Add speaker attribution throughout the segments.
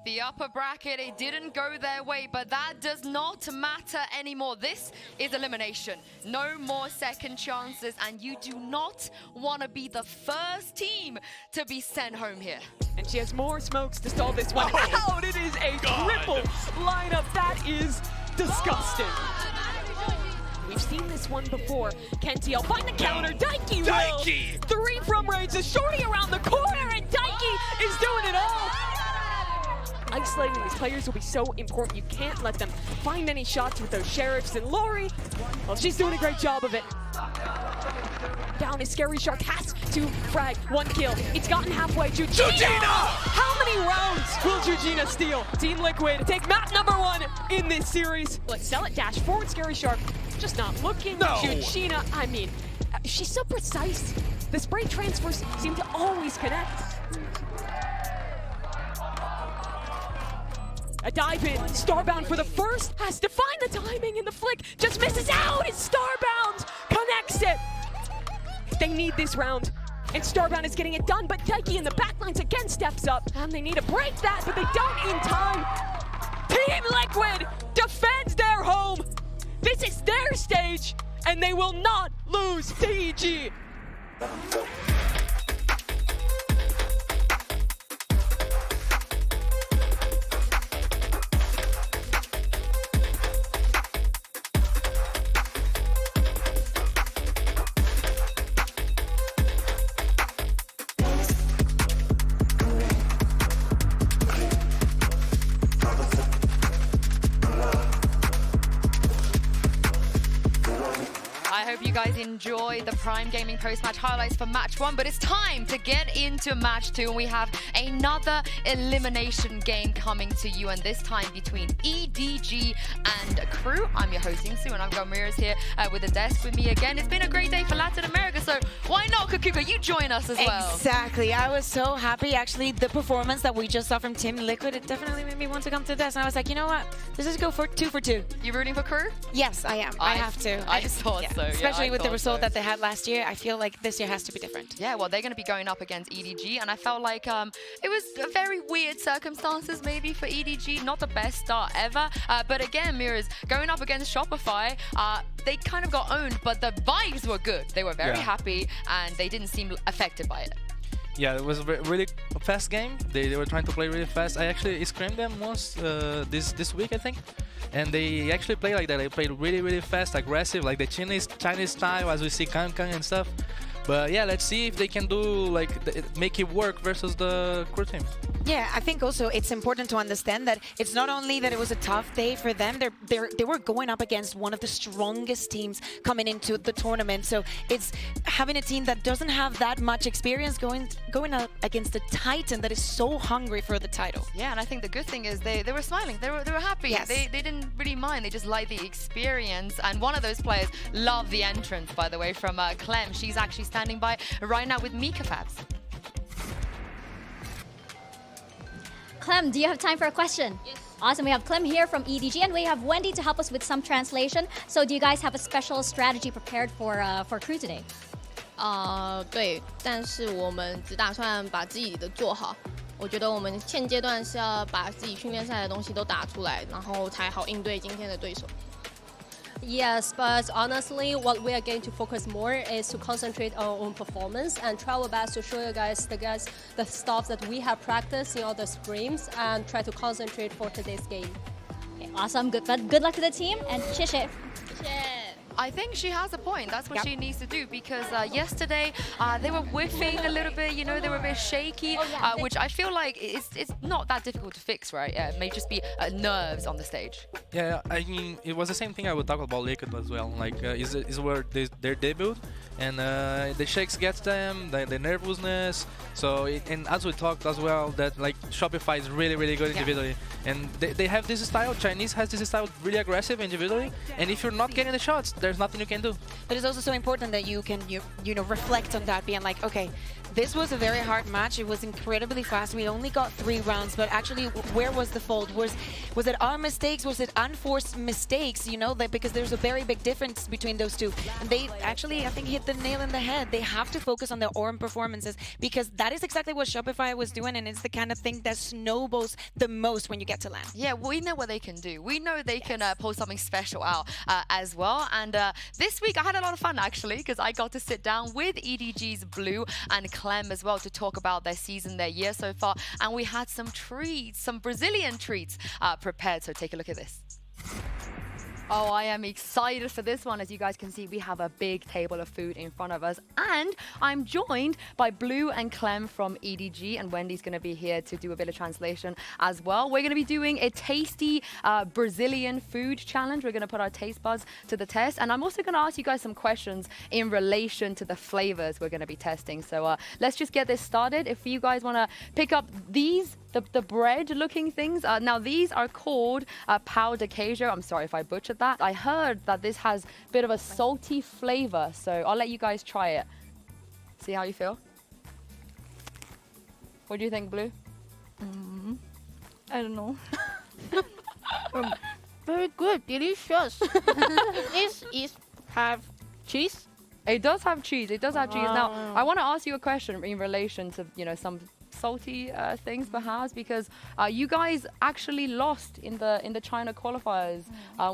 Speaker 1: The upper bracket, it didn't go their way, but that does not matter anymore. This is elimination. No more second chances, and you do not want to be the first team to be sent home here.
Speaker 2: And she has more smokes to stall this one out. It is a triple lineup. That is disgusting. We've seen this one before. Kenty, I'll find the counter. Daiki will. 3 from range. The shorty around the corner, and Daiki is doing it all. Isolating these players will be so important. You can't let them find any shots with those sheriffs. And Lori, well, she's doing a great job of it. Down is Scary Shark, has to frag 1 kill. It's gotten halfway. Jujina! How many rounds will Jujina steal? Team Liquid take map number 1 in this series. Let's sell it, dash forward. Scary Shark just not looking.
Speaker 3: No.
Speaker 2: Jujina, I mean, she's so precise. The spray transfers seem to always connect. A dive in, Starbound for the first, has to find the timing, and the flick just misses out. It's Starbound, connects it. They need this round, and Starbound is getting it done, but Daiki in the backlines again steps up, and they need to break that, but they don't in time. Team Liquid defends their home. This is their stage, and they will not lose to EG.
Speaker 1: I hope you guys enjoy the Prime Gaming post-match highlights for match 1, but it's time to get into match 2, and we have another elimination game coming to you, and this time between EDG and KRU. I'm your host, Sue, and I've got Mira's here with the desk with me again. It's been a great day for Latin America, so why not, Kakuka? You join us as well.
Speaker 4: Exactly. I was so happy. Actually, the performance that we just saw from Team Liquid, it definitely made me want to come to this. And I was like, you know what? Let's just go for 2 for 2.
Speaker 1: You rooting for KRU?
Speaker 4: Yes, I am. I have to.
Speaker 1: I thought so.
Speaker 4: Especially
Speaker 1: Yeah,
Speaker 4: with the result
Speaker 1: so.
Speaker 4: that they had last year, I feel like this year has to be different.
Speaker 1: Yeah, well, they're going to be going up against EDG, and I felt like it was very weird circumstances maybe for EDG. Not the best start ever, but again, Mirrors, going up against Shopify, they kind of got owned, but the vibes were good. They were very happy, and they didn't seem affected by it.
Speaker 3: Yeah, it was a really fast game. They were trying to play really fast. I actually screamed them once this week, I think. And they actually play like that. They played really fast, aggressive, like the Chinese style, as we see Kankan and stuff. But yeah, let's see if they can do like make it work versus the KRU team.
Speaker 4: Yeah, I think also it's important to understand that it's not only that it was a tough day for them. They were going up against one of the strongest teams coming into the tournament. So it's having a team that doesn't have that much experience going up against a Titan that is so hungry for the title.
Speaker 1: Yeah, and I think the good thing is they were smiling. They were happy.
Speaker 4: Yes.
Speaker 1: They didn't really mind. They just liked the experience. And one of those players loved the entrance, by the way, from Clem. She's actually standing by right now with Mika Fabs.
Speaker 5: Clem, do you have time for a question? Yes. Awesome. We have Clem here from EDG, and we have Wendy to help us with some translation. So do you guys have a special strategy prepared for KRU today?
Speaker 6: 对，但是我们只打算把自己的做好。我觉得我们现阶段是要把自己训练赛的东西都打出来，然后才好应对今天的对手。
Speaker 7: Yes, but honestly, what we are going to focus more is to concentrate on our own performance and try our best to show you guys the stuff that we have practiced in all the scrims and try to concentrate for today's game.
Speaker 5: Okay, awesome. Good luck to the team, and 谢谢。
Speaker 1: I think she has a point. That's what she needs to do, because yesterday they were whiffing a little bit, you know, they were a bit shaky, which I feel like it's not that difficult to fix, right? Yeah, it may just be nerves on the stage.
Speaker 3: Yeah, I mean, it was the same thing I would talk about Liquid as well. Like, is where their debut, and the shakes gets them, the nervousness. So, and as we talked as well, that like Shopify is really good individually, and they have this style. Chinese has this style, really aggressive individually, and if you're not getting the shots, there's nothing you can do.
Speaker 4: But it's also so important that you can you know reflect on that, being like, okay, this was a very hard match. It was incredibly fast. We only got 3 rounds, but actually, where was the fault? Was it our mistakes? Was it unforced mistakes? You know, because there's a very big difference between those two. And they actually, I think, hit the nail in the head. They have to focus on their own performances because that is exactly what Shopify was doing, and it's the kind of thing that snowballs the most when you get to land.
Speaker 1: Yeah, we know what they can do. We know they can pull something special out as well. And this week I had a lot of fun actually because I got to sit down with EDG's Blue and Clem as well to talk about their season, their year so far. And we had some treats, some Brazilian treats prepared. So take a look at this. Oh, I am excited for this one. As you guys can see, we have a big table of food in front of us. And I'm joined by Blue and Clem from EDG. And Wendy's going to be here to do a bit of translation as well. We're going to be doing a tasty Brazilian food challenge. We're going to put our taste buds to the test. And I'm also going to ask you guys some questions in relation to the flavors we're going to be testing. So let's just get this started. If you guys want to pick up these, the bread-looking things. Now, these are called pão de queijo. I'm sorry if I butchered that. I heard that this has a bit of a salty flavor, so I'll let you guys try it. See how you feel? What do you think, Blue?
Speaker 6: I don't know. Very good, delicious. This is have cheese.
Speaker 1: It does have cheese. It does have cheese. Now, I want to ask you a question in relation to, you know, some salty things perhaps, because you guys actually lost in the China qualifiers,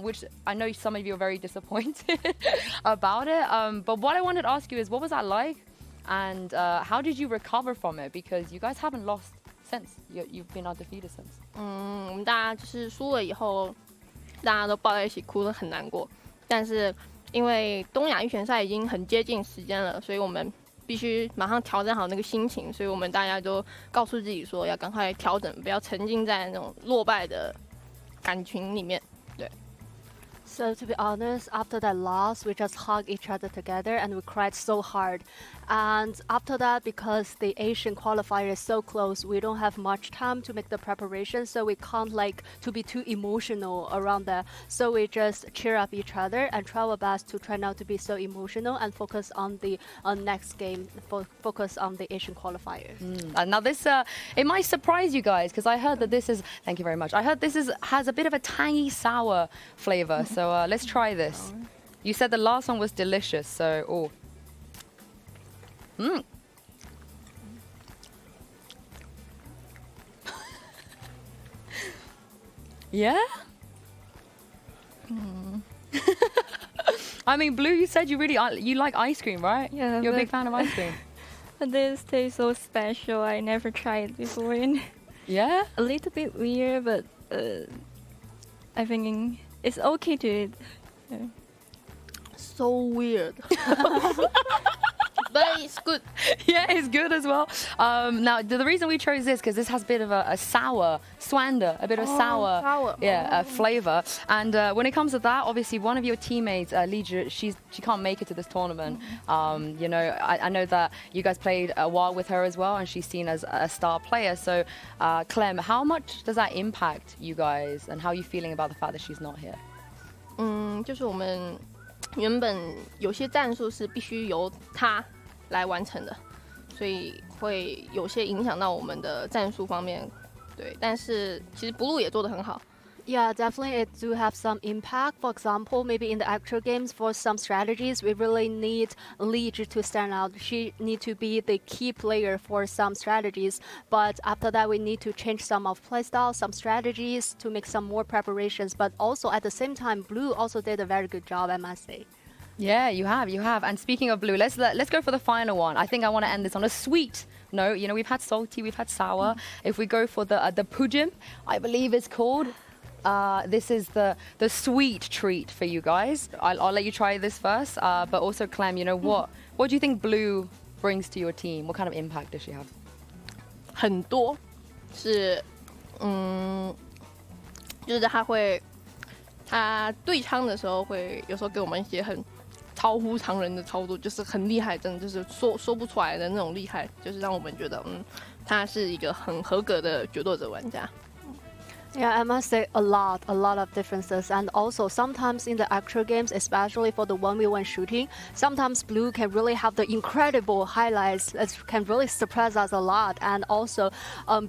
Speaker 1: which I know some of you are very disappointed about it. But what I wanted to ask you is, what was that like, and how did you recover from it? Because you guys haven't lost since. You've been undefeated since.
Speaker 6: 我们大家就是输了以后，大家都抱在一起哭得很难过。但是因为东亚预选赛已经很接近时间了，所以我们必须马上调整好那个心情，所以我们大家都告诉自己说要赶快调整，不要沉浸在那种落败的感情里面。对。
Speaker 7: So to be honest, after that loss, we just hugged each other together and we cried so hard. And after that, because the Asian qualifier is so close, we don't have much time to make the preparation, so we can't like to be too emotional around that. So we just cheer up each other and try our best to try not to be so emotional and focus on the next game, focus on the Asian qualifier.
Speaker 1: Now this, it might surprise you guys because I heard that this is, thank you very much. I heard this has a bit of a tangy sour flavor. So let's try this. You said the last one was delicious, so Yeah? I mean, Blue, you said you like ice cream, right?
Speaker 8: Yeah.
Speaker 1: You're a big fan of ice cream.
Speaker 8: But this tastes so special. I never tried it before.
Speaker 1: Yeah?
Speaker 8: A little bit weird, but I think it's okay to eat. Yeah.
Speaker 6: So weird. But it's good.
Speaker 1: Yeah, it's good as well. Now, the reason we chose this because this has a bit of a sour, swander, a bit of sour. Flavor. And when it comes to that, obviously one of your teammates, Lija, she can't make it to this tournament. You know, I know that you guys played a while with her as well, and she's seen as a star player. So, Clem, how much does that impact you guys, and how are you feeling about the fact that she's not here?
Speaker 6: 就是我们原本有些战术是必须由他来完成的，所以会有些影响到我们的战术方面。对，但是其实 Blue 也做得很好。
Speaker 7: Yeah, definitely it do have some impact. For example, maybe in the actual games for some strategies, we really need Lija to stand out. She need to be the key player for some strategies. But after that, we need to change some of playstyle, some strategies to make some more preparations. But also at the same time, Blue also did a very good job, I must say.
Speaker 1: Yeah, you have. And speaking of Blue, let's go for the final one. I think I want to end this on a sweet note. You know, we've had salty, we've had sour. If we go for the pujim, I believe it's called. This is the sweet treat for you guys. I'll let you try this first. But also, Clem, you know, what do you think Blue brings to your team? What kind of impact does she have?
Speaker 6: 很多，是就是他对枪的时候会有时候给我们一些很超乎常人的操作，就是很厉害，真的就是说不出来的那种厉害，就是让我们觉得他是一个很合格的决斗者玩家。
Speaker 9: Yeah, I must say a lot of differences. And also sometimes in the actual games, especially for the 1v1 shooting, sometimes Blue can really have the incredible highlights that can really surprise us a lot. And also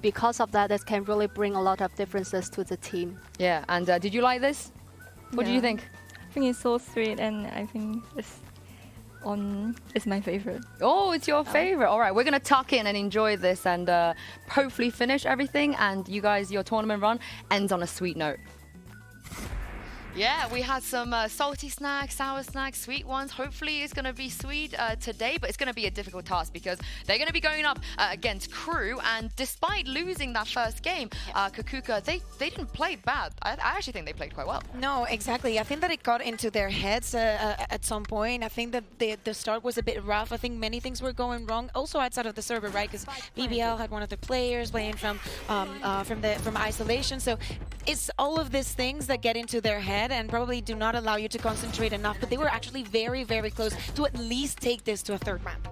Speaker 9: because of that, it can really bring a lot of differences to the team.
Speaker 1: Yeah, and did you like this? What did you think?
Speaker 8: I think it's so sweet, and I think it's my favorite.
Speaker 1: Oh, it's your favorite. All right, we're going to tuck in and enjoy this and hopefully finish everything. And you guys, your tournament run ends on a sweet note. Yeah, we had some salty snacks, sour snacks, sweet ones. Hopefully it's going to be sweet today, but it's going to be a difficult task because they're going to be going up against KRU. And despite losing that first game, KRU, they didn't play bad. I actually think they played quite well.
Speaker 4: No, exactly. I think that it got into their heads at some point. I think that the start was a bit rough. I think many things were going wrong. Also outside of the server, right? Because BBL had one of the players playing from isolation. So it's all of these things that get into their head and probably do not allow you to concentrate enough, but they were actually very, very close to at least take this to a third round.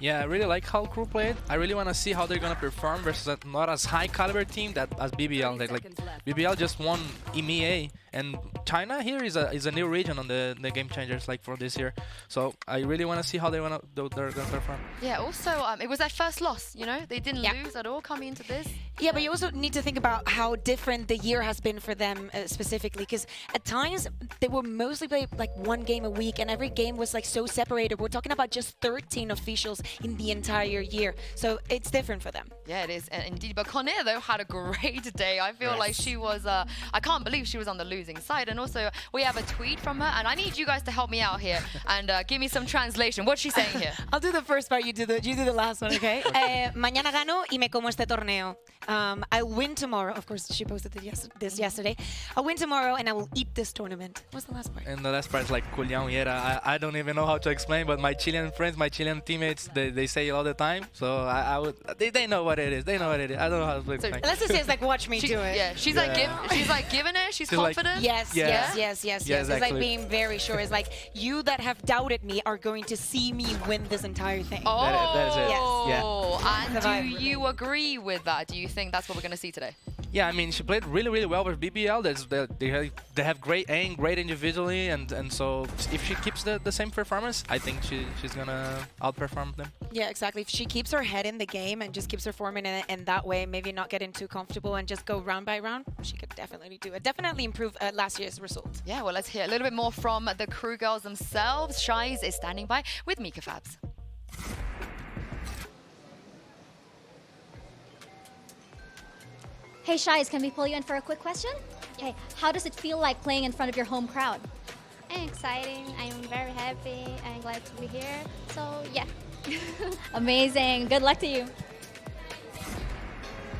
Speaker 3: Yeah, I really like how KRU played. I really want to see how they're going to perform versus a not as high caliber team as BBL. Like BBL just won EMEA, and China here is a new region on the Game Changers like for this year. So I really want to see how they're going to perform.
Speaker 1: Yeah, also it was their first loss, you know? They didn't lose at all coming into this.
Speaker 4: Yeah, but you also need to think about how different the year has been for them specifically, because at times they were mostly playing like one game a week, and every game was like so separated. We're talking about just 13 officials in the entire year, so it's different for them.
Speaker 1: Yeah, it is indeed. But Conair though had a great day. I feel like she was. I can't believe she was on the losing side. And also we have a tweet from her, and I need you guys to help me out here and give me some translation. What's she saying here?
Speaker 4: I'll do the first part. You do the last one, okay? Mañana gano y me como este torneo. I'll win tomorrow. Of course, she posted this yesterday. I'll win tomorrow and I will eat this tournament. What's the last part?
Speaker 3: And the last part is like Culião Yera. I don't even know how to explain, but my Chilean friends, my Chilean teammates, they say it all the time. So they know what it is. They know what it is. I don't know how to explain.
Speaker 4: So let's just say it's like watch me do it.
Speaker 1: Yeah, she's like giving it. She's confident.
Speaker 4: Like, yes.
Speaker 3: Exactly.
Speaker 4: It's like being very sure. It's like you that have doubted me are going to see me win this entire thing.
Speaker 1: Oh,
Speaker 3: that is it.
Speaker 1: Yes. Yeah. And do you agree with that? Do you think that's what we're going to see today?
Speaker 3: Yeah, I mean, she played really, really well with BBL. They have great aim, great individually, and so if she keeps the same performance, I think she's gonna outperform them.
Speaker 4: Yeah, exactly. If she keeps her head in the game and just keeps her forming in that way, maybe not getting too comfortable and just go round by round, she could definitely do it. Definitely improve last year's result.
Speaker 1: Yeah, well, let's hear a little bit more from the KRU girls themselves. Shies is standing by with Mika Fabs.
Speaker 5: Hey Shies, can we pull you in for a quick question? Okay, how does it feel like playing in front of your home crowd?
Speaker 10: Exciting. I'm very happy. I'm glad to be here. So yeah.
Speaker 5: Amazing. Good luck to you.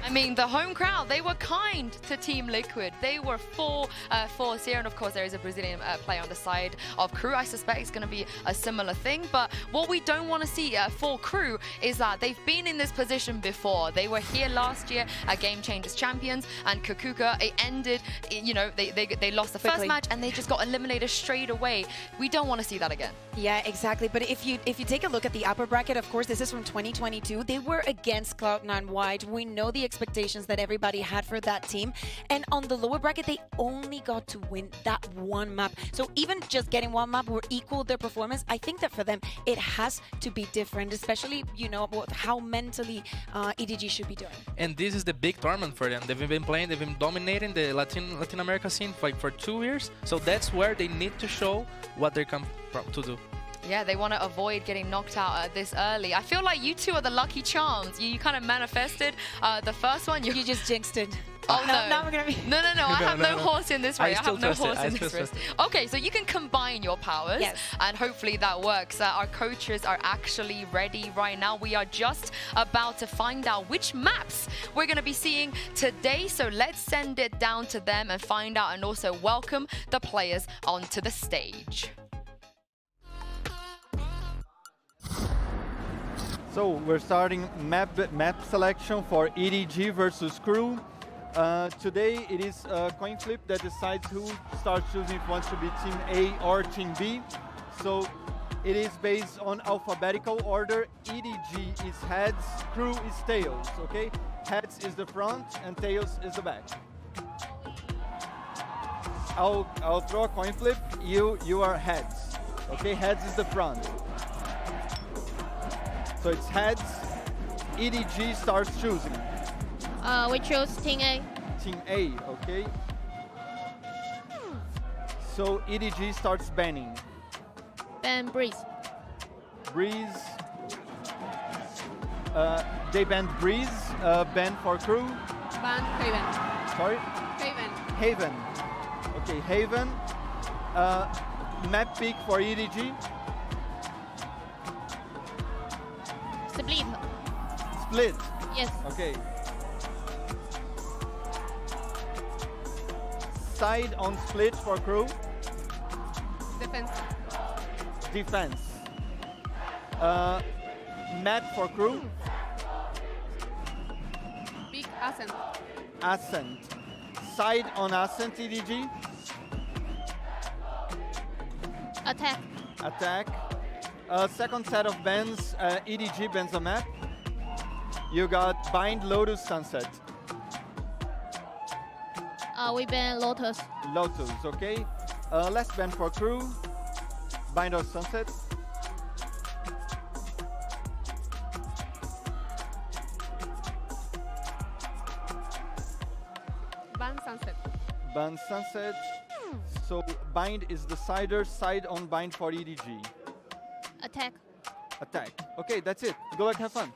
Speaker 1: I mean, the home crowd, they were kind to Team Liquid. They were full force here, and of course there is a Brazilian player on the side of KRU. I suspect it's going to be a similar thing, but what we don't want to see for KRU is that they've been in this position before. They were here last year at Game Changers Champions, and KRU, it ended, you know, they lost the first match and they just got eliminated straight away. We don't want to see that again.
Speaker 4: Yeah, exactly. But if you take a look at the upper bracket, of course, this is from 2022. They were against Cloud9 White. We know the expectations that everybody had for that team, and on the lower bracket they only got to win that one map. So even just getting one map will equal their performance. I think that for them it has to be different, especially, you know, about how mentally EDG should be doing.
Speaker 3: And this is the big tournament for them. They've been playing, they've been dominating the Latin America scene for 2 years. So that's where they need to show what they come to do.
Speaker 1: Yeah, they want to avoid getting knocked out this early. I feel like you two are the lucky charms. You kind of manifested the first one. You
Speaker 4: just jinxed it.
Speaker 1: Oh, no.
Speaker 4: Now we're gonna be...
Speaker 1: No. I have no horse in this race. I have no horse in this race.
Speaker 3: It.
Speaker 1: Okay, so you can combine your powers.
Speaker 4: Yes.
Speaker 1: And hopefully that works. Our coaches are actually ready right now. We are just about to find out which maps we're going to be seeing today. So let's send it down to them and find out, and also welcome the players onto the stage.
Speaker 11: So we're starting map selection for EDG versus KRU. Today it is a coin flip that decides who starts choosing if it wants to be Team A or Team B. So it is based on alphabetical order. EDG is heads, KRU is tails, okay? Heads is the front and tails is the back. I'll throw a coin flip. You are heads. Okay, heads is the front. So it's heads. EDG starts choosing.
Speaker 10: We chose Team A.
Speaker 11: Team A, okay. So EDG starts banning.
Speaker 10: Ban Breeze.
Speaker 11: Breeze. They banned Breeze. Ban for crew.
Speaker 6: Ban Haven.
Speaker 11: Sorry?
Speaker 6: Haven.
Speaker 11: Haven. Okay, Haven. Map pick for EDG.
Speaker 10: Split.
Speaker 11: Split.
Speaker 10: Yes.
Speaker 11: Okay. Side on split for crew.
Speaker 6: Defense.
Speaker 11: Defense. Map for crew.
Speaker 6: Big Ascent.
Speaker 11: Ascent. Side on Ascent, EDG.
Speaker 10: Attack.
Speaker 11: Attack. Second set of bans, EDG bans a map. You got Bind, Lotus, Sunset.
Speaker 10: We ban Lotus.
Speaker 11: Lotus, okay. Last ban for crew. Bind or Sunset.
Speaker 6: Ban Sunset.
Speaker 11: Ban Sunset. So Bind is the side on Bind for EDG.
Speaker 10: Attack.
Speaker 11: Attack. Okay, that's it. Good luck, have fun.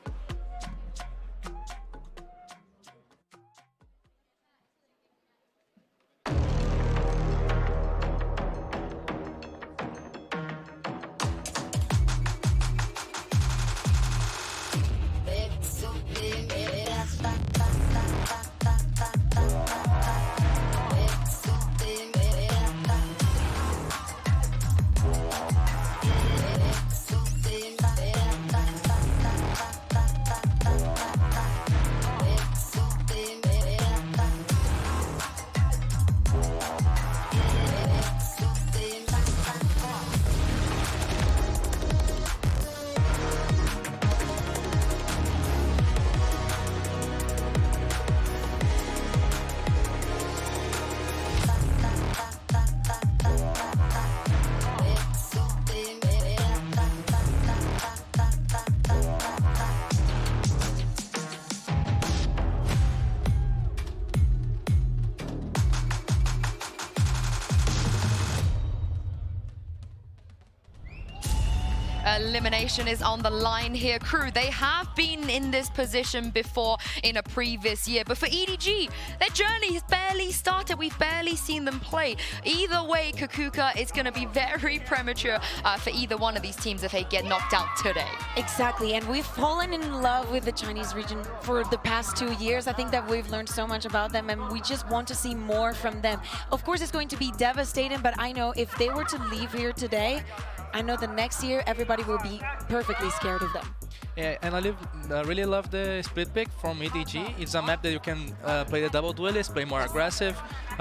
Speaker 1: Elimination is on the line here. Crew, they have been in this position before in a previous year, but for EDG, their journey has barely started. We've barely seen them play. Either way, Kakuka, it's going to be very premature for either one of these teams if they get knocked out today.
Speaker 4: Exactly, and we've fallen in love with the Chinese region for the past 2 years. I think that we've learned so much about them, and we just want to see more from them. Of course, it's going to be devastating, but I know if they were to leave here today, I know the next year everybody will be perfectly scared of them.
Speaker 3: Yeah, and I really love the split pick from EDG. It's a map that you can play the double duelist, play more aggressive,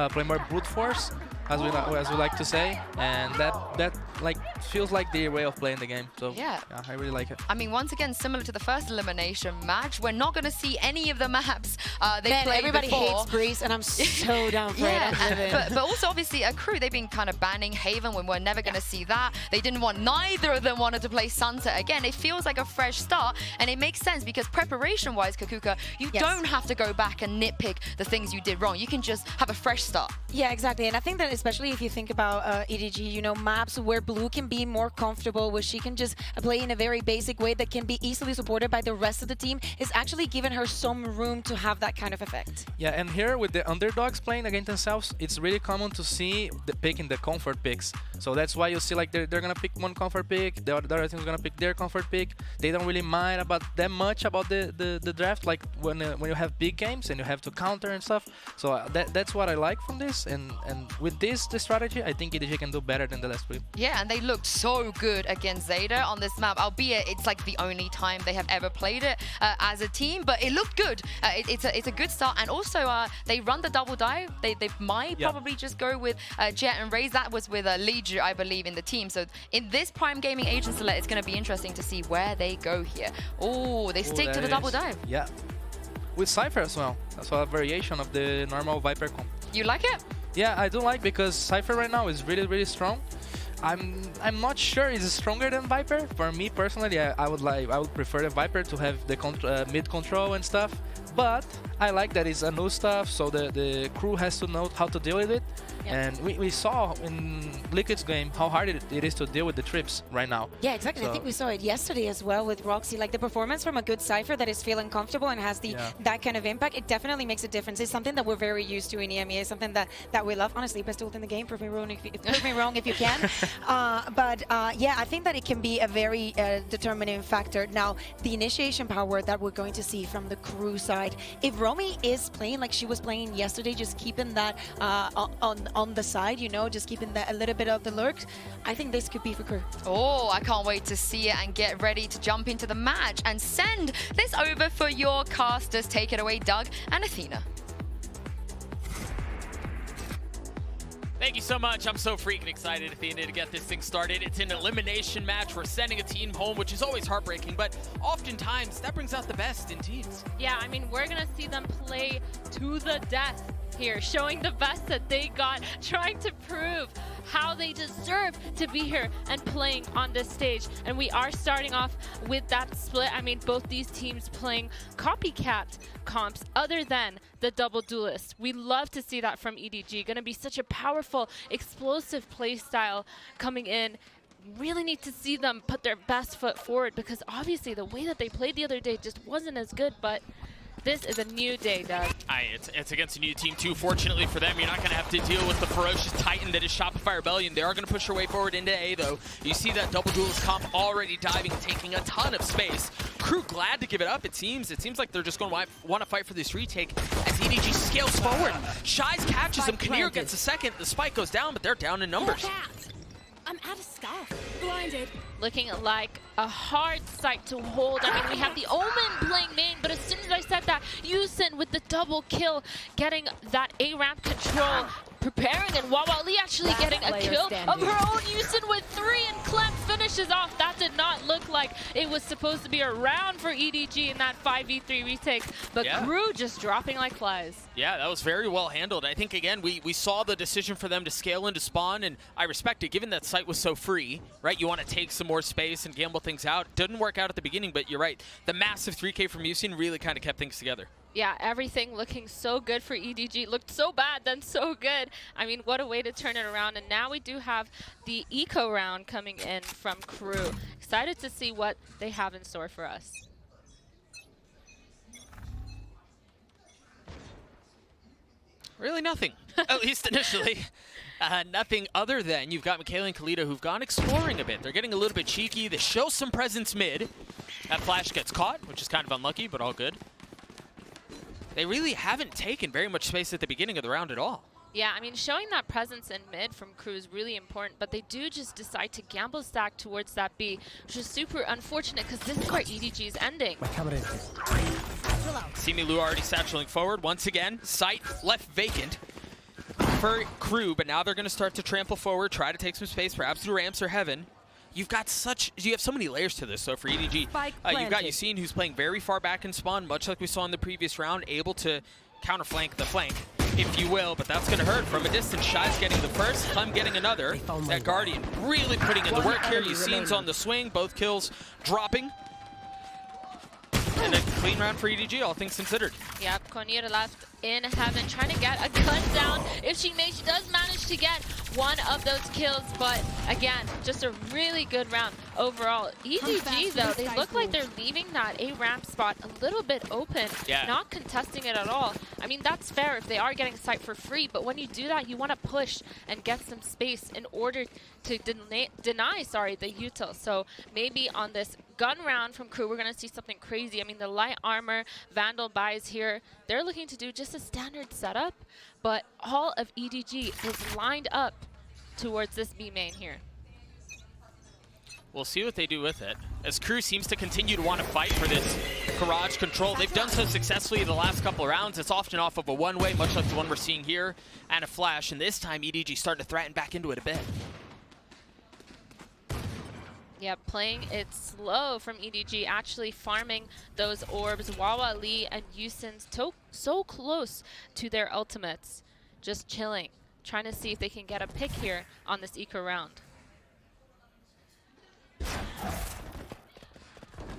Speaker 3: play more brute force, as we like to say, and that like feels like their way of playing the game. So
Speaker 1: yeah,
Speaker 3: I really like it.
Speaker 1: I mean, once again, similar to the first elimination match, we're not going to see any of the maps they played
Speaker 4: everybody
Speaker 1: before.
Speaker 4: hates Breeze, and I'm so down for
Speaker 1: it. But also, obviously, a Crew, they've been kind of banning Haven when we're never going to see that. They didn't want, neither of them wanted to play Sunset again. It feels like a fresh start, and it makes sense because preparation-wise, Kakuka, you don't have to go back and nitpick the things you did wrong. You can just have a fresh start.
Speaker 4: Yeah, exactly. And I think that especially if you think about EDG, you know, maps where Blue can be more comfortable, where she can just play in a very basic way that can be easily supported by the rest of the team, is actually giving her some room to have that kind of effect.
Speaker 3: Yeah, and here with the underdogs playing against themselves, it's really common to see the picking the comfort picks. So that's why you see like they're gonna pick one comfort pick, the other team's gonna pick their comfort pick. They don't really mind about that much about the draft, like when you have big games and you have to counter and stuff. So that's what I like from this, and with this the strategy, I think EDG can do better than the last week.
Speaker 1: Yeah, and they looked so good against Zeta on this map, albeit it's like the only time they have ever played it as a team, but it looked good. It's a good start, and also they run the double dive. They might probably just go with Jet and Raze. That was with Leju, I believe, in the team. So in this Prime Gaming Agent Select, it's going to be interesting to see where they go here. Oh, they stick to the double dive.
Speaker 3: Yeah. with Cypher as well. That's a variation of the normal Viper comp.
Speaker 1: You like it?
Speaker 3: Yeah, I do like because Cypher right now is really, really strong. I'm not sure it's stronger than Viper. For me personally, I would prefer the Viper to have the mid control and stuff. But I like that it's a new stuff, so the crew has to know how to deal with it. Yep. And we saw in Liquid's game how hard it is to deal with the trips right now.
Speaker 4: Yeah, exactly. So I think we saw it yesterday as well with Roxy. Like the performance from a good Cypher that is feeling comfortable and has that kind of impact, it definitely makes a difference. It's something that we're very used to in EMEA, something that we love. Honestly, best ult in the game. Prove me wrong if you can. Yeah, I think that it can be a very determining factor. Now, the initiation power that we're going to see from the crew side, if Romy is playing like she was playing yesterday, just keeping that on the side, you know, just keeping that a little bit of the lurks, I think this could be for crew.
Speaker 1: Oh, I can't wait to see it and get ready to jump into the match and send this over for your casters. Take it away, Doug and Athena.
Speaker 12: Thank you so much. I'm so freaking excited, Athena, to get this thing started. It's an elimination match. We're sending a team home, which is always heartbreaking, but oftentimes that brings out the best in teams.
Speaker 13: Yeah, I mean, we're going to see them play to the death here, showing the best that they got, trying to prove how they deserve to be here and playing on this stage. And we are starting off with that split. I mean, both these teams playing copycat comps other than the double duelist. We love to see that from EDG. Going to be such a powerful, explosive play style coming in. Really need to see them put their best foot forward, because obviously the way that they played the other day just wasn't as good, but this is a new day, Doug.
Speaker 12: It's against a new team, too. Fortunately for them, you're not going to have to deal with the ferocious Titan that is Shopify Rebellion. They are going to push their way forward into A, though. You see that double duelist comp already diving, taking a ton of space. Crew glad to give it up, it seems. It seems like they're just going to want to fight for this retake as EDG scales forward. Shies catches him. Kinnear gets a second. The spike goes down, but they're down in numbers.
Speaker 13: I'm out of stuff. Blinded. Looking like a hard site to hold. I mean, we have the Omen playing main, but as soon as I said that, Yusin with the double kill, getting that A-ramp control, preparing, and Wawali actually getting a kill of her own. Yusin with 3, and Clem finishes off. That did not look like it was supposed to be a round for EDG in that 5v3 retake, but Crew just dropping like flies.
Speaker 12: Yeah, that was very well handled. I think, again, we saw the decision for them to scale into spawn, and I respect it, given that site was so free, right? You want to take some more space and gamble things out. Didn't work out at the beginning, but you're right. The massive 3K from Yusin really kind of kept things together.
Speaker 13: Yeah, everything looking so good for EDG. Looked so bad, then so good. I mean, what a way to turn it around. And now we do have the eco round coming in from Crew. Excited to see what they have in store for us.
Speaker 12: Really nothing, at least initially. Nothing other than you've got Michaela and Kalita who've gone exploring a bit. They're getting a little bit cheeky. They show some presence mid. That flash gets caught, which is kind of unlucky, but all good. They really haven't taken very much space at the beginning of the round at all.
Speaker 13: Yeah, I mean, showing that presence in mid from Crew is really important, but they do just decide to gamble stack towards that B, which is super unfortunate because this is where EDG is ending.
Speaker 12: Simi Lu already satcheling forward. Once again, site left vacant for Crew, but now they're going to start to trample forward, try to take some space, perhaps through ramps or heaven. You have so many layers to this, though, for EDG. You've got Yassine, who's playing very far back in spawn, much like we saw in the previous round, able to counterflank the flank, if you will, but that's going to hurt from a distance. Shy's getting the first, Clem getting another. That Guardian really putting in the work here. Yassine's on the swing, both kills dropping. And a clean round for EDG, all things considered.
Speaker 13: Yep, Konir left in heaven, trying to get a gun down. If she does manage to get one of those kills, but again, just a really good round overall. EDG, though, they look like they're leaving that A-ramp spot a little bit open, not contesting it at all. I mean, that's fair if they are getting site for free, but when you do that, you want to push and get some space in order to deny the util. So maybe on this gun round from Crew, we're going to see something crazy. I mean, the light armor, Vandal buys here, they're looking to do just a standard setup, but all of EDG is lined up towards this B main here.
Speaker 12: We'll see what they do with it. As Crew seems to continue to want to fight for this garage control. They've done so successfully the last couple of rounds. It's often off of a one-way, much like the one we're seeing here, and a flash. And this time, EDG starting to threaten back into it a bit.
Speaker 13: Yeah, playing it slow from EDG, actually farming those orbs. Wawa, Lee, and Yusin so close to their ultimates. Just chilling, trying to see if they can get a pick here on this eco round.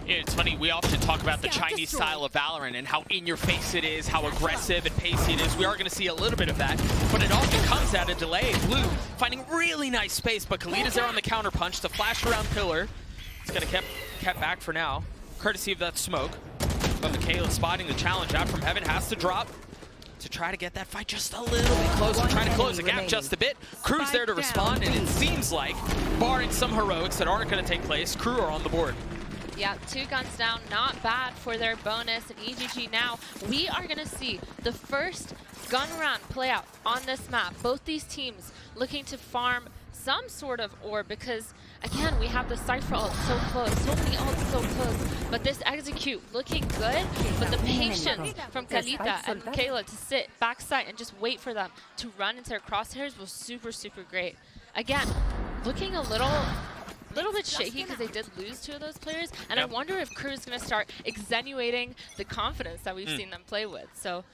Speaker 12: It's funny, we often talk about the Chinese style of Valorant and how in-your-face it is, how aggressive and pacey it is. We are going to see a little bit of that, but it often comes at a delay. Blue finding really nice space, but Khalid there on the counter punch to flash around pillar. It's going to kept back for now, courtesy of that smoke. But Michaela spotting the challenge out from Heaven, has to drop to try to get that fight just a little bit closer, trying to close the gap just a bit. KRU's there to respond, and it seems like, barring some heroics that aren't going to take place, KRU are on the board.
Speaker 13: Yeah, 2 guns down, not bad for their bonus. And EDG now, we are going to see the first gun round play out on this map. Both these teams looking to farm some sort of orb because, again, we have the Cypher ult so close, so many ults so close. But this execute looking good, but the patience from Kalita and Kayla to sit backside and just wait for them to run into their crosshairs was super, super great. Again, looking a little bit shaky because they did lose 2 of those players, and I wonder if KRU is going to start extenuating the confidence that we've seen them play with. So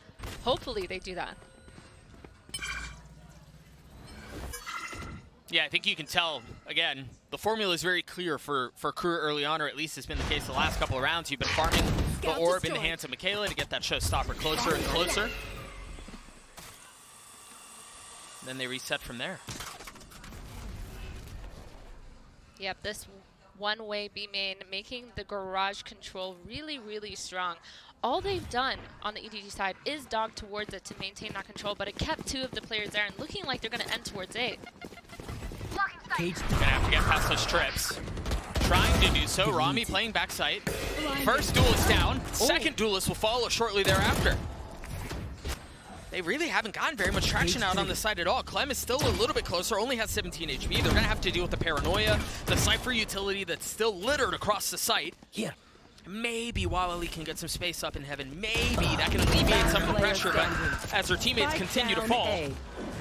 Speaker 13: hopefully they do that.
Speaker 12: Yeah, I think you can tell, again, the formula is very clear for KRU early on, or at least it's been the case the last couple of rounds. You've been farming the orb in the hands of Michaela to get that showstopper closer and closer. Then they reset from there.
Speaker 13: Yep, this one-way B main making the garage control really, really strong. All they've done on the EDG side is dog towards it to maintain that control, but it kept 2 of the players there and looking like they're going to end towards A.
Speaker 12: Gonna have to get past those trips. Trying to do so, Rami playing backside. First duelist down, second duelist will follow shortly thereafter. They really haven't gotten very much traction out on the side at all. Clem is still a little bit closer, only has 17 HP. They're gonna have to deal with the paranoia, the Cypher utility that's still littered across the site. Here. Maybe Wawali can get some space up in Heaven. Maybe that can alleviate some of the pressure, but as their teammates continue to fall,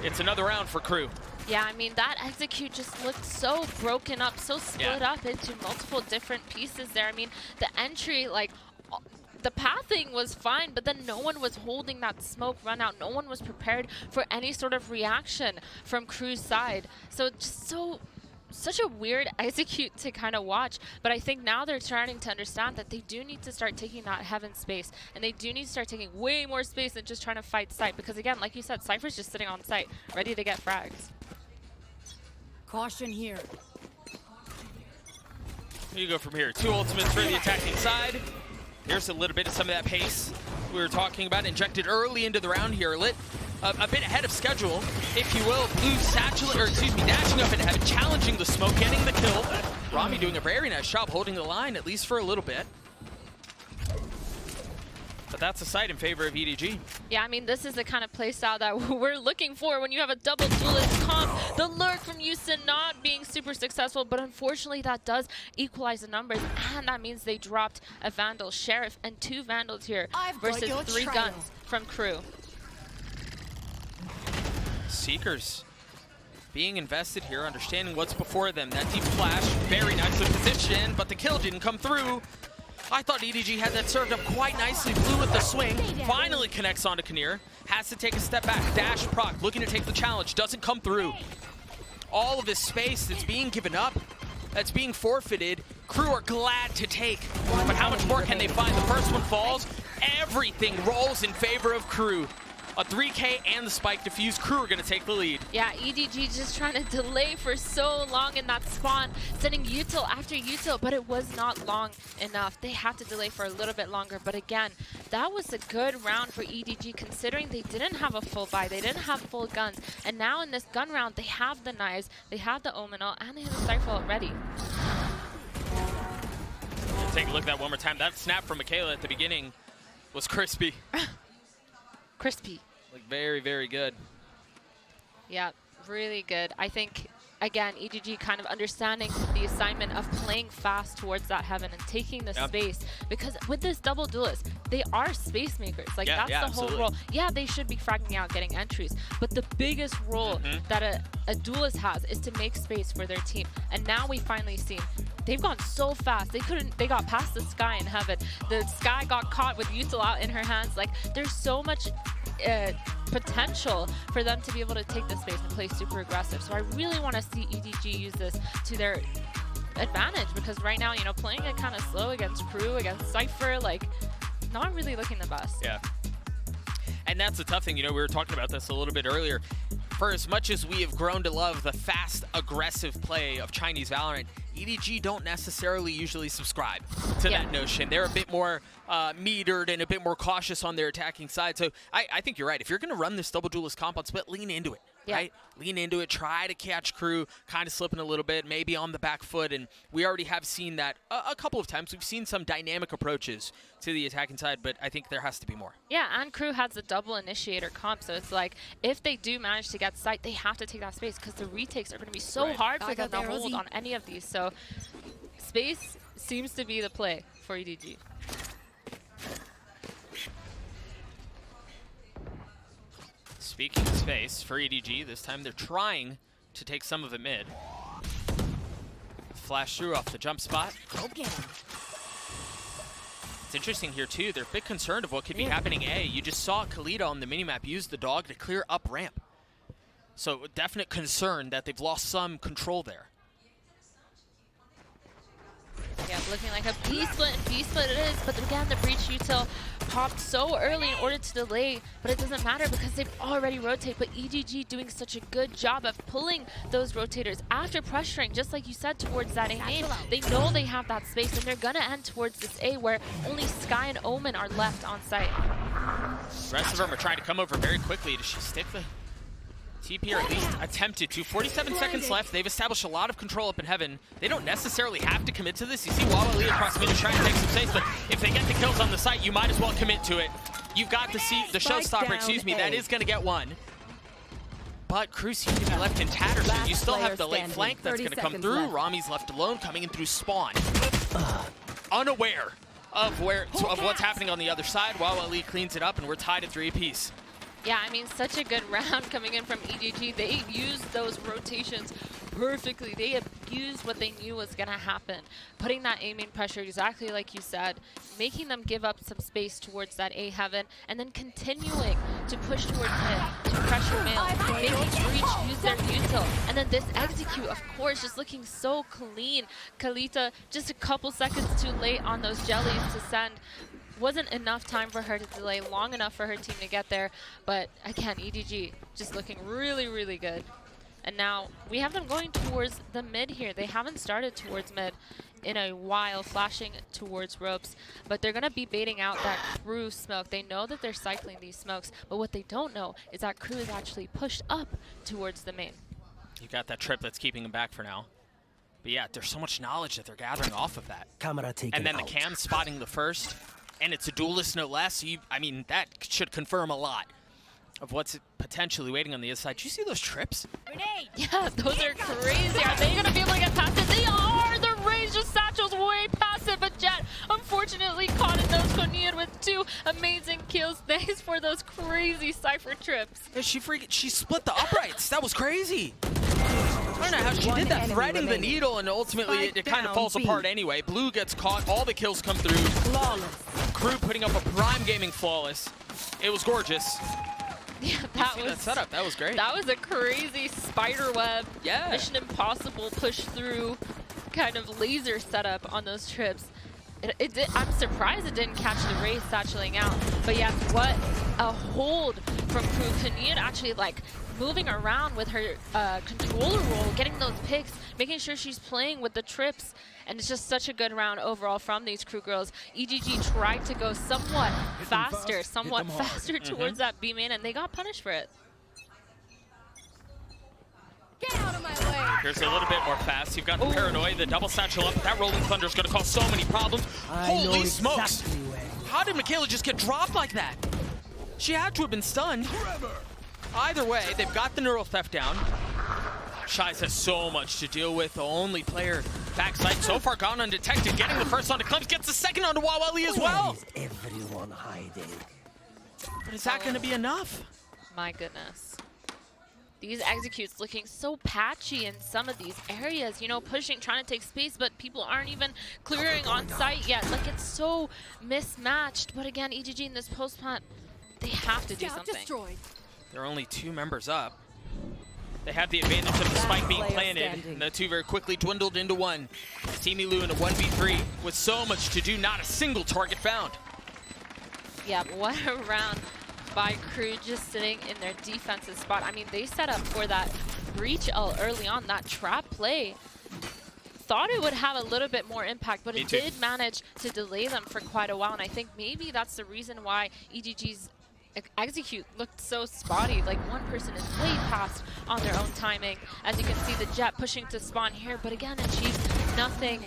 Speaker 12: it's another round for KRU.
Speaker 13: Yeah, I mean, that execute just looked so broken up, so split up into multiple different pieces there. I mean, the entry, like, the pathing was fine, but then no one was holding that smoke run out. No one was prepared for any sort of reaction from KRU's side. So just such a weird execute to kind of watch, but I think now they're starting to understand that they do need to start taking that Heaven space, and they do need to start taking way more space than just trying to fight site, because again, like you said, Cypher's just sitting on site, ready to get frags.
Speaker 14: Caution here.
Speaker 12: Here you go from here. 2 ultimates for the attacking side. Here's a little bit of some of that pace we were talking about, injected early into the round here. Lit a bit ahead of schedule, if you will. Blue dashing up in Heaven, challenging the smoke, getting the kill. Rami doing a very nice job holding the line, at least for a little bit. But that's a side in favor of EDG.
Speaker 13: Yeah, I mean, this is the kind of playstyle that we're looking for when you have a double duelist comp. The lurk from Yusin not being super successful, but unfortunately that does equalize the numbers, and that means they dropped a Vandal Sheriff and 2 Vandals here versus 3 guns from KRU.
Speaker 12: Seekers being invested here, understanding what's before them. That deep flash, very nicely positioned, but the kill didn't come through. I thought EDG had that served up quite nicely. Blue with the swing, finally connects onto Kinnear. Has to take a step back, dash proc, looking to take the challenge, doesn't come through. All of this space that's being given up, that's being forfeited, KRU are glad to take. But how much more can they find? The first one falls, everything rolls in favor of KRU. A 3K and the spike defuse. KRU are going to take the lead.
Speaker 13: Yeah, EDG just trying to delay for so long in that spawn, sending util after util, but it was not long enough. They had to delay for a little bit longer, but again, that was a good round for EDG considering they didn't have a full buy, they didn't have full guns, and now in this gun round, they have the knives, they have the Omenal, and they have the Cypher already.
Speaker 12: Take a look at that one more time. That snap from Michaela at the beginning was crispy.
Speaker 13: Crispy.
Speaker 12: Like very, very good.
Speaker 13: Yeah, really good. I think, again, EDG kind of understanding the assignment of playing fast towards that Heaven and taking the space, because with this double duelist, they are space makers. Like, that's the whole role. Yeah, they should be fragging out, getting entries, but the biggest role that a duelist has is to make space for their team. And now we finally see they've gone so fast. They got past the Sky in Heaven. The Sky got caught with Util out in her hands. Like, there's so much potential for them to be able to take this space and play super aggressive. So I really want to see EDG use this to their advantage, because right now, you know, playing it kind of slow against KRU, against Cypher, like, not really looking the best.
Speaker 12: Yeah. And that's the tough thing. You know, we were talking about this a little bit earlier. For as much as we have grown to love the fast, aggressive play of Chinese Valorant, EDG don't necessarily usually subscribe to that notion. They're a bit more metered and a bit more cautious on their attacking side. So I think you're right. If you're going to run this double duelist comp on split, lean into it. Right? Lean into it, try to catch KRU, kind of slipping a little bit, maybe on the back foot, and we already have seen that a couple of times. We've seen some dynamic approaches to the attacking side, but I think there has to be more.
Speaker 13: Yeah, and KRU has the double initiator comp, so it's like, if they do manage to get sight, they have to take that space, because the retakes are going to be so hard for them to hold on any of these. So space seems to be the play for EDG.
Speaker 12: Speaking of space, for EDG, this time they're trying to take some of it mid. Flash through off the jump spot. It's interesting here, too. They're a bit concerned of what could be happening A. You just saw Kalita on the minimap use the dog to clear up ramp. So definite concern that they've lost some control there.
Speaker 13: Yeah, looking like a B-split, and B-split it is, but again, the breach util popped so early in order to delay, but it doesn't matter because they've already rotated. But EDG doing such a good job of pulling those rotators after pressuring, just like you said, towards that A main. They know they have that space, and they're gonna end towards this A where only Sky and Omen are left on site.
Speaker 12: The rest of them are trying to come over very quickly. Does she stick the TP, or at least attempted to? 47 seconds left. They've established a lot of control up in Heaven. They don't necessarily have to commit to this. You see Wawa lead across mid trying to take some space, but if they get the kills on the site, you might as well commit to it. You've got the showstopper, excuse me, that is going to get one. But KRU seems to be left in tatters. You still have the late flank that's going to come through. Rami's left alone, coming in through spawn. Unaware of what's happening on the other side. Wawa Lee cleans it up, and we're tied at 3 apiece.
Speaker 13: Yeah, I mean, such a good round coming in from EDG. They used those rotations perfectly. They have used what they knew was going to happen, putting that A main pressure exactly like you said, making them give up some space towards that A Heaven, and then continuing to push towards mid, to pressure male, making Breach use their util. And then this execute, of course, just looking so clean. Kalita just a couple seconds too late on those jellies to send. Wasn't enough time for her to delay, long enough for her team to get there. But again, EDG just looking really, really good. And now we have them going towards the mid here. They haven't started towards mid in a while, flashing towards ropes. But they're going to be baiting out that KRU smoke. They know that they're cycling these smokes. But what they don't know is that KRU is actually pushed up towards the main.
Speaker 12: You got that trip that's keeping them back for now. But yeah, there's so much knowledge that they're gathering off of that. And then the Cam spotting the first. And it's a duelist, no less. I mean, that should confirm a lot of what's potentially waiting on the other side. Did you see those trips?
Speaker 13: Grenade! Yeah, those are crazy. Are they going to be able to get past it? They are! The range of Satchel's way past it, but Jet unfortunately caught in those Konian with 2 amazing kills. Thanks for those crazy Cypher trips.
Speaker 12: Yeah, she split the uprights. That was crazy. I don't know how she did that, threading the needle, and ultimately it kind of falls apart anyway. Blue gets caught, all the kills come through. Flawless. KRU putting up a prime gaming flawless. It was gorgeous.
Speaker 13: Yeah, that was
Speaker 12: that setup. That was great.
Speaker 13: That was a crazy spider web, Mission Impossible push through kind of laser setup on those trips. I'm surprised it didn't catch the Ray satcheling out. But yes, what a hold from KRU. Kanian actually like moving around with her controller roll, getting those picks, making sure she's playing with the trips. And it's just such a good round overall from these KRU girls. EDG tried to go somewhat faster towards that B main, and they got punished for it.
Speaker 7: Get out of my way!
Speaker 12: Here's a little bit more fast. You've got the Paranoid, the double satchel up. That Rolling Thunder is going to cause so many problems. Holy smokes! How did Michaela just get dropped like that? She had to have been stunned. Either way, they've got the neural theft down. Shies has so much to deal with. The only player backside so far gone undetected. Getting the first onto Clemps, gets the second onto Wawali as well.
Speaker 15: Everyone hiding.
Speaker 12: But is that going to be enough?
Speaker 13: My goodness. these executes looking so patchy in some of these areas, you know, pushing, trying to take space, but people aren't even clearing on site yet. Like, it's so mismatched. But again, EDG in this post plant, they have to do something.
Speaker 12: There are only 2 members up. They have the advantage of the spike being planted, and the 2 very quickly dwindled into 1. Team Elu in a 1v3 with so much to do, not a single target found.
Speaker 13: Yeah, but what a round by KRU, just sitting in their defensive spot. I mean, they set up for that breach early on, that trap play. Thought it would have a little bit more impact, but it did manage to delay them for quite a while, and I think maybe that's the reason why EDG's execute looked so spotty. Like, one person is way past on their own timing. As you can see, the Jet pushing to spawn here, but again, achieves nothing.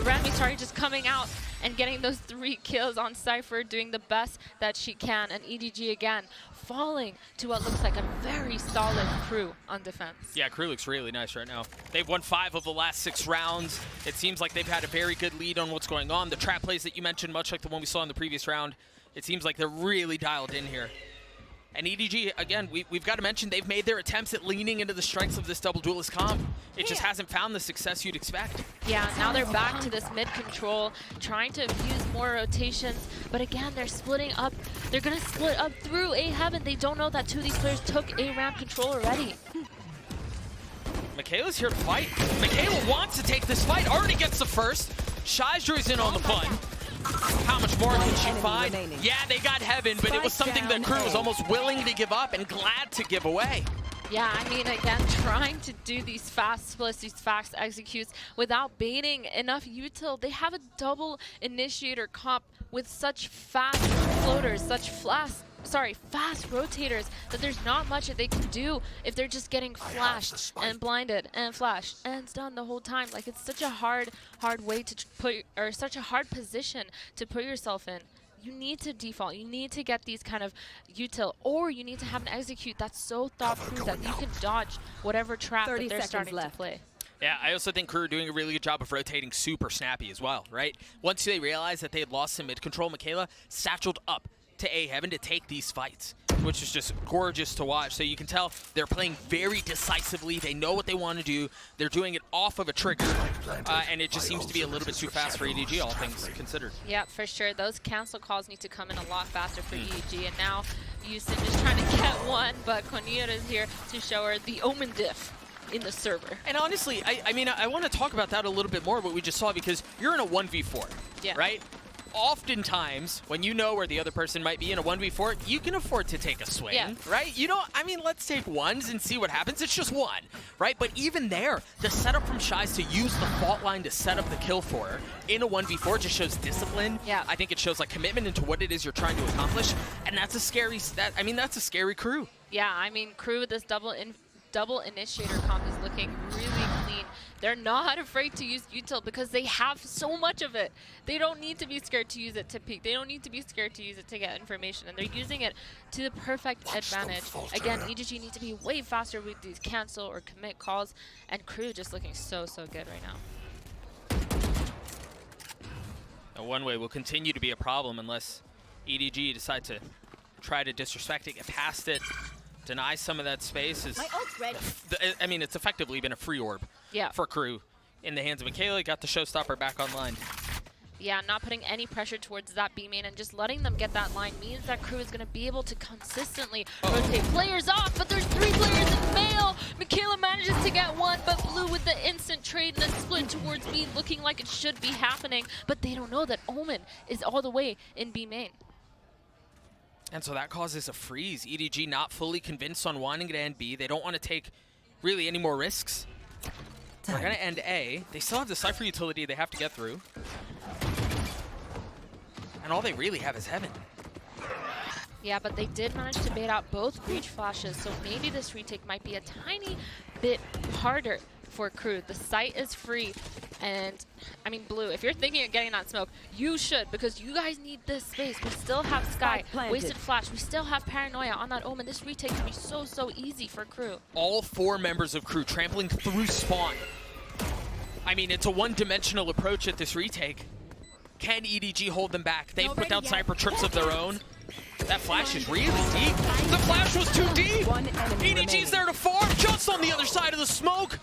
Speaker 13: Remy, just coming out and getting those 3 kills on Cypher, doing the best that she can, and EDG again falling to what looks like a very solid KRU on defense.
Speaker 12: Yeah, KRU looks really nice right now. They've won 5 of the last 6 rounds. It seems like they've had a very good lead on what's going on. The trap plays that you mentioned, much like the one we saw in the previous round, it seems like they're really dialed in here. And EDG, again, we've got to mention, they've made their attempts at leaning into the strengths of this double duelist comp. It just hasn't found the success you'd expect.
Speaker 13: Yeah, now they're back to this mid control, trying to use more rotations, but again, they're splitting up. They're going to split up through A Heaven. They don't know that 2 of these players took A ramp control already.
Speaker 12: Michaela's here to fight. Michaela wants to take this fight, already gets the first. Shai's in on the fun. How much more can she find? Yeah, they got Heaven, but it was something that KRU was almost willing to give up and glad to give away.
Speaker 13: Yeah, I mean, again, trying to do these fast splits, these fast executes without baiting enough util. They have a double initiator comp with such fast floaters, such fast rotators, that there's not much that they can do if they're just getting flashed and blinded and flashed and stunned the whole time. Like, it's such a hard way to put, or such a hard position to put yourself in. You need to default. You need to get these kind of util, or you need to have an execute that's so thought-through that you can dodge whatever trap that they're starting to play.
Speaker 12: Yeah, I also think KRU are doing a really good job of rotating super snappy as well, right? Once they realized that they had lost some mid-control, Michaela satcheled up to A Heaven to take these fights, which is just gorgeous to watch. So you can tell they're playing very decisively. They know what they want to do. They're doing it off of a trigger, and it just seems to be a little bit too fast for EDG, all things considered.
Speaker 13: Yeah, for sure. Those cancel calls need to come in a lot faster for EDG, and now Houston is trying to get one, but Cornelia is here to show her the Omen diff in the server.
Speaker 12: And honestly, I mean, I want to talk about that a little bit more, what we just saw, because you're in a 1v4, right? Oftentimes, when you know where the other person might be in a 1v4, you can afford to take a swing, right? You don't, I mean, let's take ones and see what happens. It's just one, right? But even there, the setup from Shai's to use the fault line to set up the kill for her in a 1v4 just shows discipline.
Speaker 13: Yeah.
Speaker 12: I think it shows like commitment into what it is you're trying to accomplish, and that's a scary, that's a scary KRU.
Speaker 13: Yeah, I mean, KRU with this double initiator comp is looking really clean. They're not afraid to use util because they have so much of it. They don't need to be scared to use it to peek. They don't need to be scared to use it to get information, and they're using it to the perfect advantage. Again, EDG need to be way faster with these cancel or commit calls, and KRU just looking so good right now.
Speaker 12: Now, one way will continue to be a problem unless EDG decide to try to disrespect it, get past it, deny some of that space. I mean, it's effectively been a free orb for KRU in the hands of Michaela. Got the showstopper back online.
Speaker 13: Yeah, not putting any pressure towards that B main and just letting them get that line means that KRU is going to be able to consistently rotate players off, but there's 3 players in male. Michaela manages to get one, but Blue with the instant trade and then split towards B, looking like it should be happening, but they don't know that Omen is all the way in B main.
Speaker 12: And so that causes a freeze. EDG not fully convinced on wanting to end B. They don't want to take really any more risks. They're going to end A. They still have the Cypher utility they have to get through. And all they really have is Heaven.
Speaker 13: Yeah, but they did manage to bait out both breach flashes, so maybe this retake might be a tiny bit harder for KRU. The site is free, and I mean, Blue, if you're thinking of getting that smoke, you should, because you guys need this space. We still have Sky, wasted flash, we still have Paranoia on that Omen. This retake can be so easy for KRU.
Speaker 12: All 4 members of KRU trampling through spawn. I mean, it's a one-dimensional approach at this retake. Can EDG hold them back? They've put down sniper trips of their own. That flash is really deep. The flash was too deep. EDG's there to farm just on the other side of the smoke.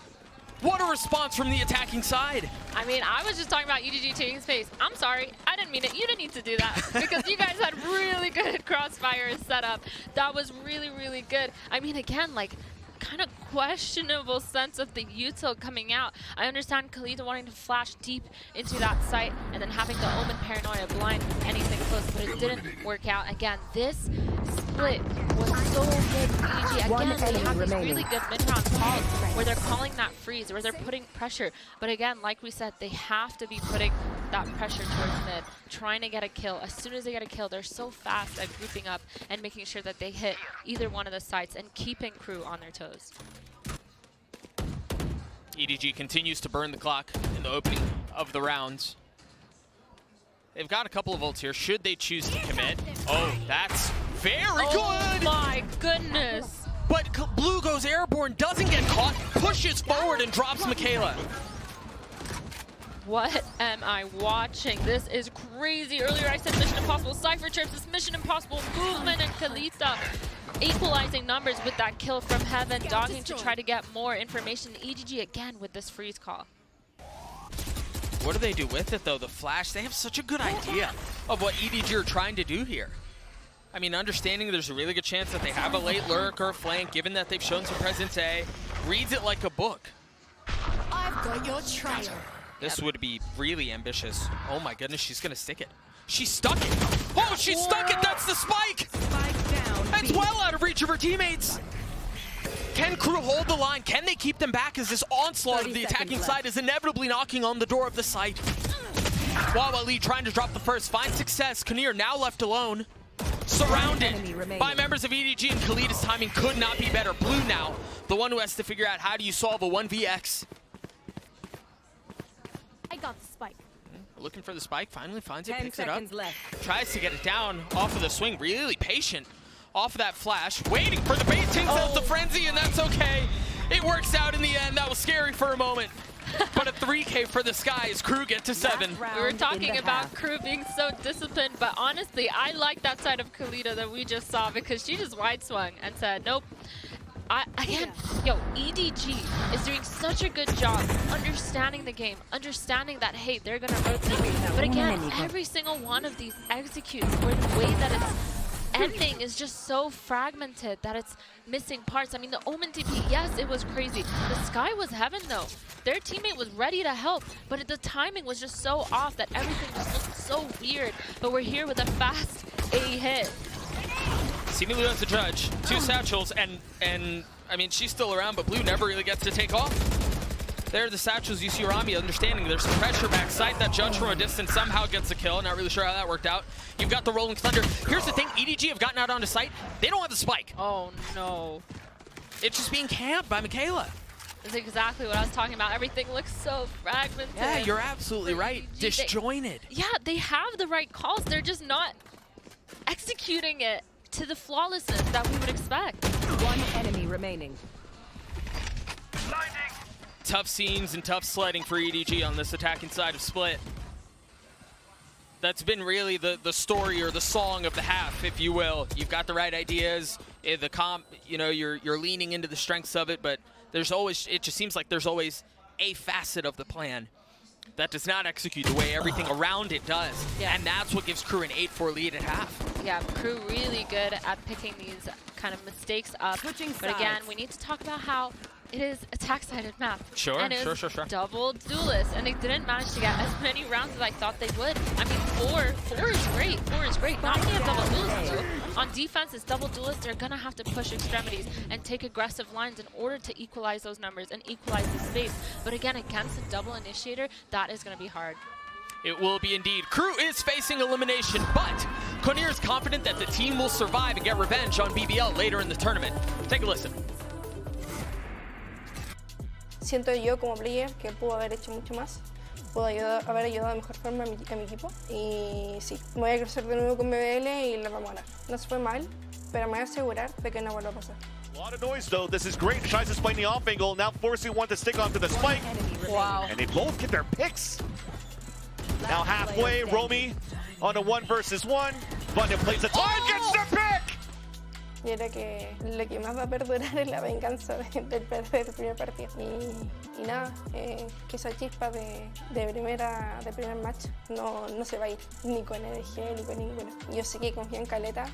Speaker 12: What a response from the attacking side.
Speaker 13: I mean, I was just talking about EDG taking space. I'm sorry, I didn't mean it. You didn't need to do that because you guys had really good crossfire setup. That was really, really good. I mean, again, like, kind of questionable sense of the util coming out. I understand Khalida wanting to flash deep into that site and then having the Omen paranoia blind anything close, but it didn't work out. Again, this split was so good for EDG. Again, they have these really good mid-round calls where they're calling that freeze, where they're putting pressure. But again, like we said, they have to be putting that pressure towards mid, trying to get a kill. As soon as they get a kill, they're so fast at grouping up and making sure that they hit either one of the sites and keeping KRU on their toes.
Speaker 12: EDG continues to burn the clock in the opening of the rounds. They've got a couple of ults here. Should they choose to commit? Oh, that's very good!
Speaker 13: Oh my goodness!
Speaker 12: But Blue goes airborne, doesn't get caught, pushes forward and drops Michaela.
Speaker 13: What am I watching? This is crazy. Earlier I said Mission Impossible Cypher Trips. This Mission Impossible movement and Kalista equalizing numbers with that kill from Heaven, dogging to try to get more information. EDG again with this freeze call.
Speaker 12: What do they do with it though? The flash, they have such a good idea of what EDG are trying to do here. I mean, understanding there's a really good chance that they have a late lurk or a flank, given that they've shown some presence A, reads it like a book.
Speaker 14: I've got your trail.
Speaker 12: This would be really ambitious. Oh my goodness, she's gonna stick it. She stuck it. Oh, she stuck it, that's the spike! That's well out of reach of her teammates. Can KRU hold the line? Can they keep them back as this onslaught of the attacking side is inevitably knocking on the door of the site? Wawa Lee trying to drop the first, finds success. Kinnear now left alone. Surrounded by members of EDG, and Khalida's timing could not be better. Blue now, the one who has to figure out how do you solve a 1vx.
Speaker 14: I got the spike.
Speaker 12: Looking for the spike, finally finds it,
Speaker 14: 10
Speaker 12: picks it up.
Speaker 14: left.
Speaker 12: Tries to get it down off of the swing, really patient off of that flash, waiting for the bait, takes out the frenzy, and that's okay. It works out in the end. That was scary for a moment. But a 3K for the sky as KRU get to 7.
Speaker 13: We were talking about KRU being so disciplined, but honestly, I like that side of Khalida that we just saw because she just wide swung and said, nope. EDG is doing such a good job understanding the game, understanding that, hey, they're going to rotate. But again, every single one of these executes where the way that it's ending is just so fragmented that it's missing parts. I mean, the Omen TP, yes, it was crazy. The Sky was Heaven, though. Their teammate was ready to help, but the timing was just so off that everything just looked so weird. But we're here with a fast A hit.
Speaker 12: Seemingly as the judge, 2 satchels, and I mean, she's still around, but Blue never really gets to take off. There are the satchels. You see Rami understanding there's some pressure back side. That judge from a distance somehow gets a kill. Not really sure how that worked out. You've got the Rolling Thunder. Here's the thing, EDG have gotten out onto site. They don't have the spike.
Speaker 13: Oh, no.
Speaker 12: It's just being camped by Michaela.
Speaker 13: That's exactly what I was talking about. Everything looks so fragmented.
Speaker 12: Yeah, you're absolutely right. Disjointed.
Speaker 13: They have the right calls. They're just not executing it to the flawlessness that we would expect.
Speaker 14: One enemy remaining.
Speaker 12: Tough scenes and tough sledding for EDG on this attacking side of Split. That's been really the story or the song of the half, if you will. You've got the right ideas, you're leaning into the strengths of it, but there's always, it just seems like there's always a facet of the plan that does not execute the way everything around it does.
Speaker 13: Yeah.
Speaker 12: And that's what gives KRU an 8-4 lead at half.
Speaker 13: Yeah, KRU really good at picking these kind of mistakes up. But again, we need to talk about how it is attack-sided map.
Speaker 12: Sure,
Speaker 13: and it
Speaker 12: sure.
Speaker 13: double duelist, and they didn't manage to get as many rounds as I thought they would. I mean, 4 is great. 4 is great. Not only have double duelists, though. On defense, it's double duelists. They're going to have to push extremities and take aggressive lines in order to equalize those numbers and equalize the space. But again, against a double initiator, that is going to be hard.
Speaker 12: It will be indeed. KRU is facing elimination, but Konir is confident that the team will survive and get revenge on BBL later in the tournament. Take a listen.
Speaker 15: Siento yo como player que pudo haber hecho mucho más, pudo haber ayudado de mejor forma a mi equipo y sí, me voy a crecer de nuevo con BBL y la vamos a ganar. No se fue mal, pero me voy a asegurar de que no vuelva a pasar.
Speaker 16: A lot of noise though, this is great. Tries to spike the off angle, now forcing one to stick onto the spike.
Speaker 13: Wow.
Speaker 16: And they both get their picks. Now halfway, Romy on a 1 versus 1. Button plays the time, gets the pick!
Speaker 15: Yo creo que lo que más va a perdurar es la venganza del perder el primer partido. Y nada, que esa chispa de primer match no se va a ir, ni con EDG, ni con ninguno. Yo sé que confío en Caleta.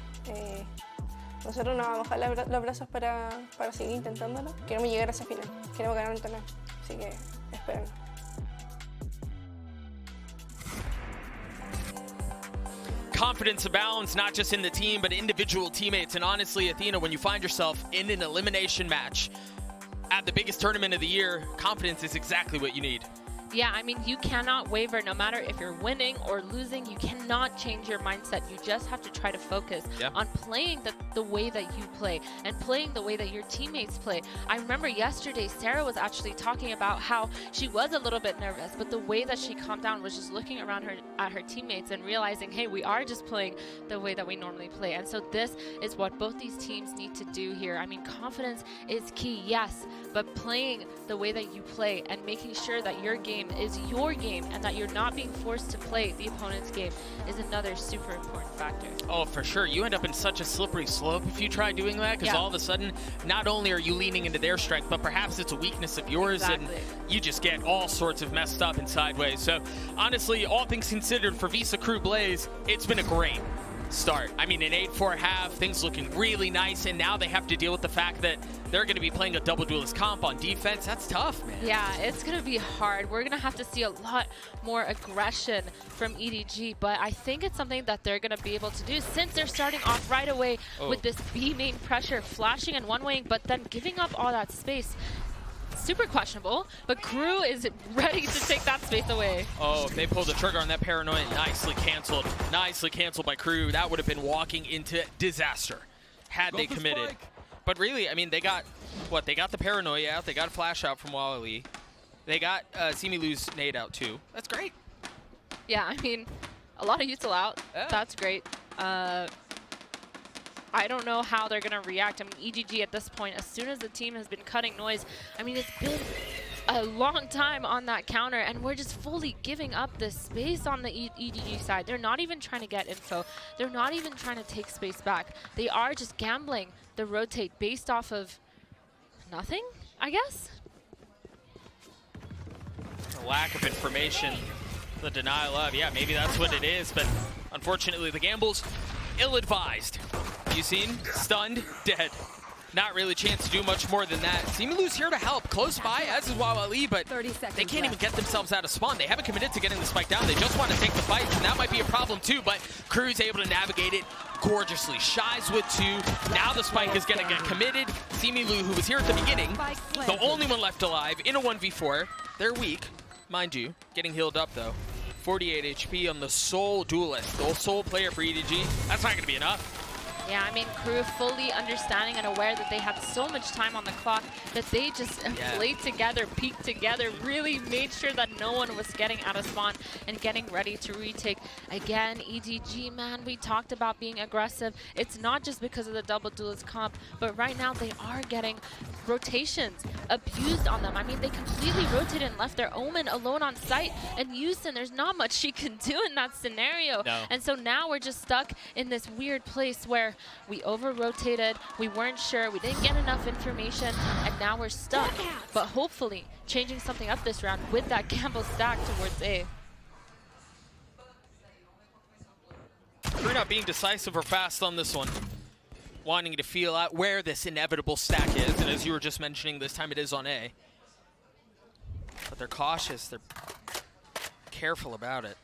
Speaker 15: Nosotros nos vamos a bajar los brazos para seguir intentándolo. Queremos llegar a esa final, queremos ganar un torneo, así que espérenos.
Speaker 12: Confidence abounds, not just in the team, but individual teammates. And honestly, Athena, when you find yourself in an elimination match at the biggest tournament of the year, confidence is exactly what you need.
Speaker 13: Yeah, I mean, you cannot waver no matter if you're winning or losing. You cannot change your mindset. You just have to try to focus on playing the way that you play and playing the way that your teammates play. I remember yesterday, Sarah was actually talking about how she was a little bit nervous, but the way that she calmed down was just looking around at her teammates and realizing, hey, we are just playing the way that we normally play. And so this is what both these teams need to do here. I mean, confidence is key, yes, but playing the way that you play and making sure that your game is your game and that you're not being forced to play the opponent's game is another super important factor.
Speaker 12: Oh, for sure. You end up in such a slippery slope if you try doing that, because all of a sudden, not only are you leaning into their strength, but perhaps it's a weakness of yours, and you just get all sorts of messed up and sideways. So, honestly, all things considered, for Visa Crew Blaze, it's been a great start. I mean, an 8-4 half, things looking really nice, and now they have to deal with the fact that they're going to be playing a double duelist comp on defense. That's tough, man.
Speaker 13: Yeah, it's going to be hard. We're going to have to see a lot more aggression from EDG, but I think it's something that they're going to be able to do since they're starting off right away with this B main pressure, flashing and one-waying, but then giving up all that space. Super questionable, but KRU is ready to take that space away.
Speaker 12: Oh, if they pulled the trigger on that paranoia, nicely canceled. Nicely canceled by KRU. That would have been walking into disaster had they committed. But really, I mean, they got, what, they got the paranoia out, they got a flash out from Wally. They got Similu's nade out too. That's great.
Speaker 13: Yeah, I mean, a lot of util out. That's great. I don't know how they're going to react. I mean, EDG at this point, as soon as the team has been cutting noise, I mean, it's been a long time on that counter, and we're just fully giving up the space on the EDG side. They're not even trying to get info. They're not even trying to take space back. They are just gambling the rotate based off of nothing, I guess?
Speaker 12: The lack of information, the denial of, yeah, maybe that's what it is, but unfortunately the gamble's ill-advised. You seen? Stunned, dead. Not really a chance to do much more than that. Similu's here to help, close by, as is Wawali, but they can't even get themselves out of spawn. They haven't committed to getting the spike down. They just want to take the fight, and that might be a problem too, but KRU's able to navigate it gorgeously. Shies with 2. Now the spike is going to get committed. Similu, who was here at the beginning, the only one left alive in a 1v4. They're weak, mind you. Getting healed up, though. 48 HP on the sole duelist, the sole player for EDG. That's not going to be enough.
Speaker 13: Yeah, I mean, KRU fully understanding and aware that they had so much time on the clock that they just played together, peeked together, really made sure that no one was getting out of spawn and getting ready to retake. Again, EDG, man, we talked about being aggressive. It's not just because of the double duelist comp, but right now they are getting rotations abused on them. I mean, they completely rotated and left their Omen alone on site, and Houston, there's not much she can do in that scenario.
Speaker 12: No.
Speaker 13: And so now we're just stuck in this weird place where we over-rotated, we weren't sure, we didn't get enough information, and now we're stuck. But hopefully, changing something up this round with that gamble stack towards A.
Speaker 12: We're not being decisive or fast on this one. Wanting to feel out where this inevitable stack is, and as you were just mentioning, this time it is on A. But they're cautious, they're careful about it.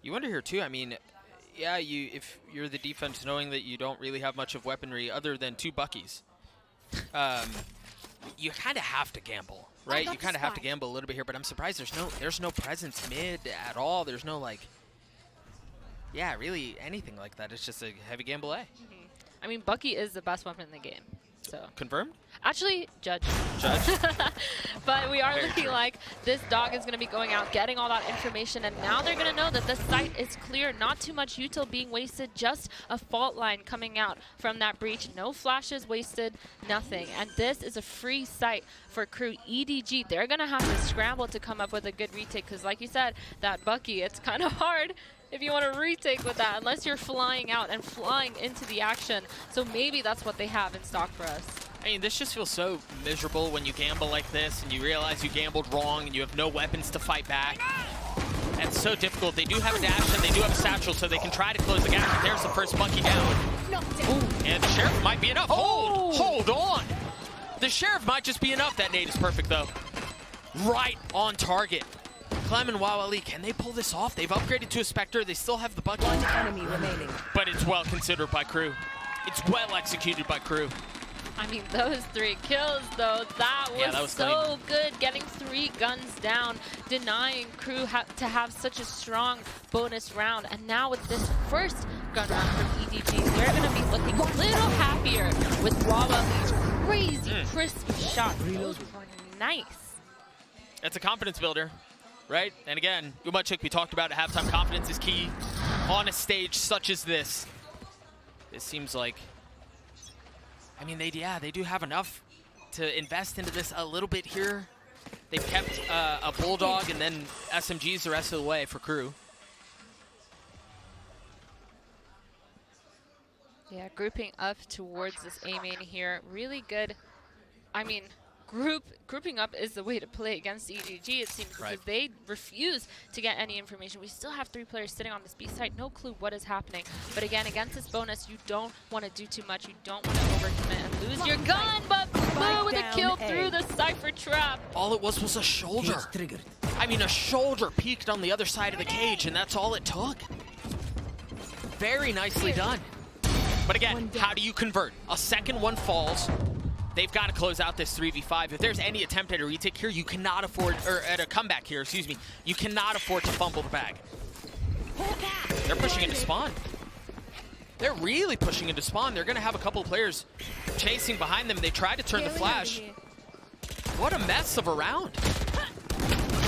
Speaker 12: You wonder here too, I mean, yeah, if you're the defense knowing that you don't really have much of weaponry other than 2 Buckies, you kind of have to gamble, right? You kind of have to gamble a little bit here, but I'm surprised there's no presence mid at all. There's no, like, yeah, really anything like that. It's just a heavy gamble A.
Speaker 13: I mean, Bucky is the best weapon in the game, so.
Speaker 12: Confirmed?
Speaker 13: Actually, Judge.
Speaker 12: Judge.
Speaker 13: But we are looking like this dog is going to be going out, getting all that information, and now they're going to know that the site is clear. Not too much util being wasted, just a fault line coming out from that breach. No flashes wasted, nothing. And this is a free site for crew EDG. They're going to have to scramble to come up with a good retake because, like you said, that Bucky, it's kind of hard if you want to retake with that, unless you're flying out and flying into the action. So maybe that's what they have in stock for us.
Speaker 12: I mean, this just feels so miserable when you gamble like this and you realize you gambled wrong and you have no weapons to fight back. It's so difficult. They do have a dash and they do have a satchel, so they can try to close the gap. But there's the first Bucky down. Ooh, and the Sheriff might be enough. Hold on. The Sheriff might just be enough. That nade is perfect, though. Right on target. Clem and Wawali, can they pull this off? They've upgraded to a Spectre. They still have the Bucky.
Speaker 14: One enemy remaining.
Speaker 12: But it's well considered by crew. It's well executed by crew.
Speaker 13: I mean, those 3 kills, though, that was so good. Getting 3 guns down, denying crew to have such a strong bonus round. And now with this first gun round from EDG, they're going to be looking a little happier with Wawali's crazy, crisp shot. Those were nice.
Speaker 12: It's a confidence builder, right? And again, Umachik, we talked about at halftime, confidence is key on a stage such as this. It seems like, I mean, they do have enough to invest into this a little bit here. They've kept a Bulldog and then SMGs the rest of the way for crew.
Speaker 13: Yeah, grouping up towards this A main here. Really good. I mean, grouping up is the way to play against EDG, it seems, because they refuse to get any information. We still have 3 players sitting on this B site, no clue what is happening. But again, against this bonus, you don't want to do too much. You don't want to overcommit and lose your gun, but Blue with a kill through the Cypher trap.
Speaker 12: All it was a shoulder. I mean, a shoulder peeked on the other side of the cage, and that's all it took. Very nicely done. But again, how do you convert? A second one falls. They've got to close out this 3v5. If there's any attempt at a retake here, you cannot afford, or at a comeback here, excuse me, you cannot afford to fumble the bag. They're pushing into spawn. They're really pushing into spawn. They're going to have a couple of players chasing behind them. They tried to turn the flash. What a mess of a round.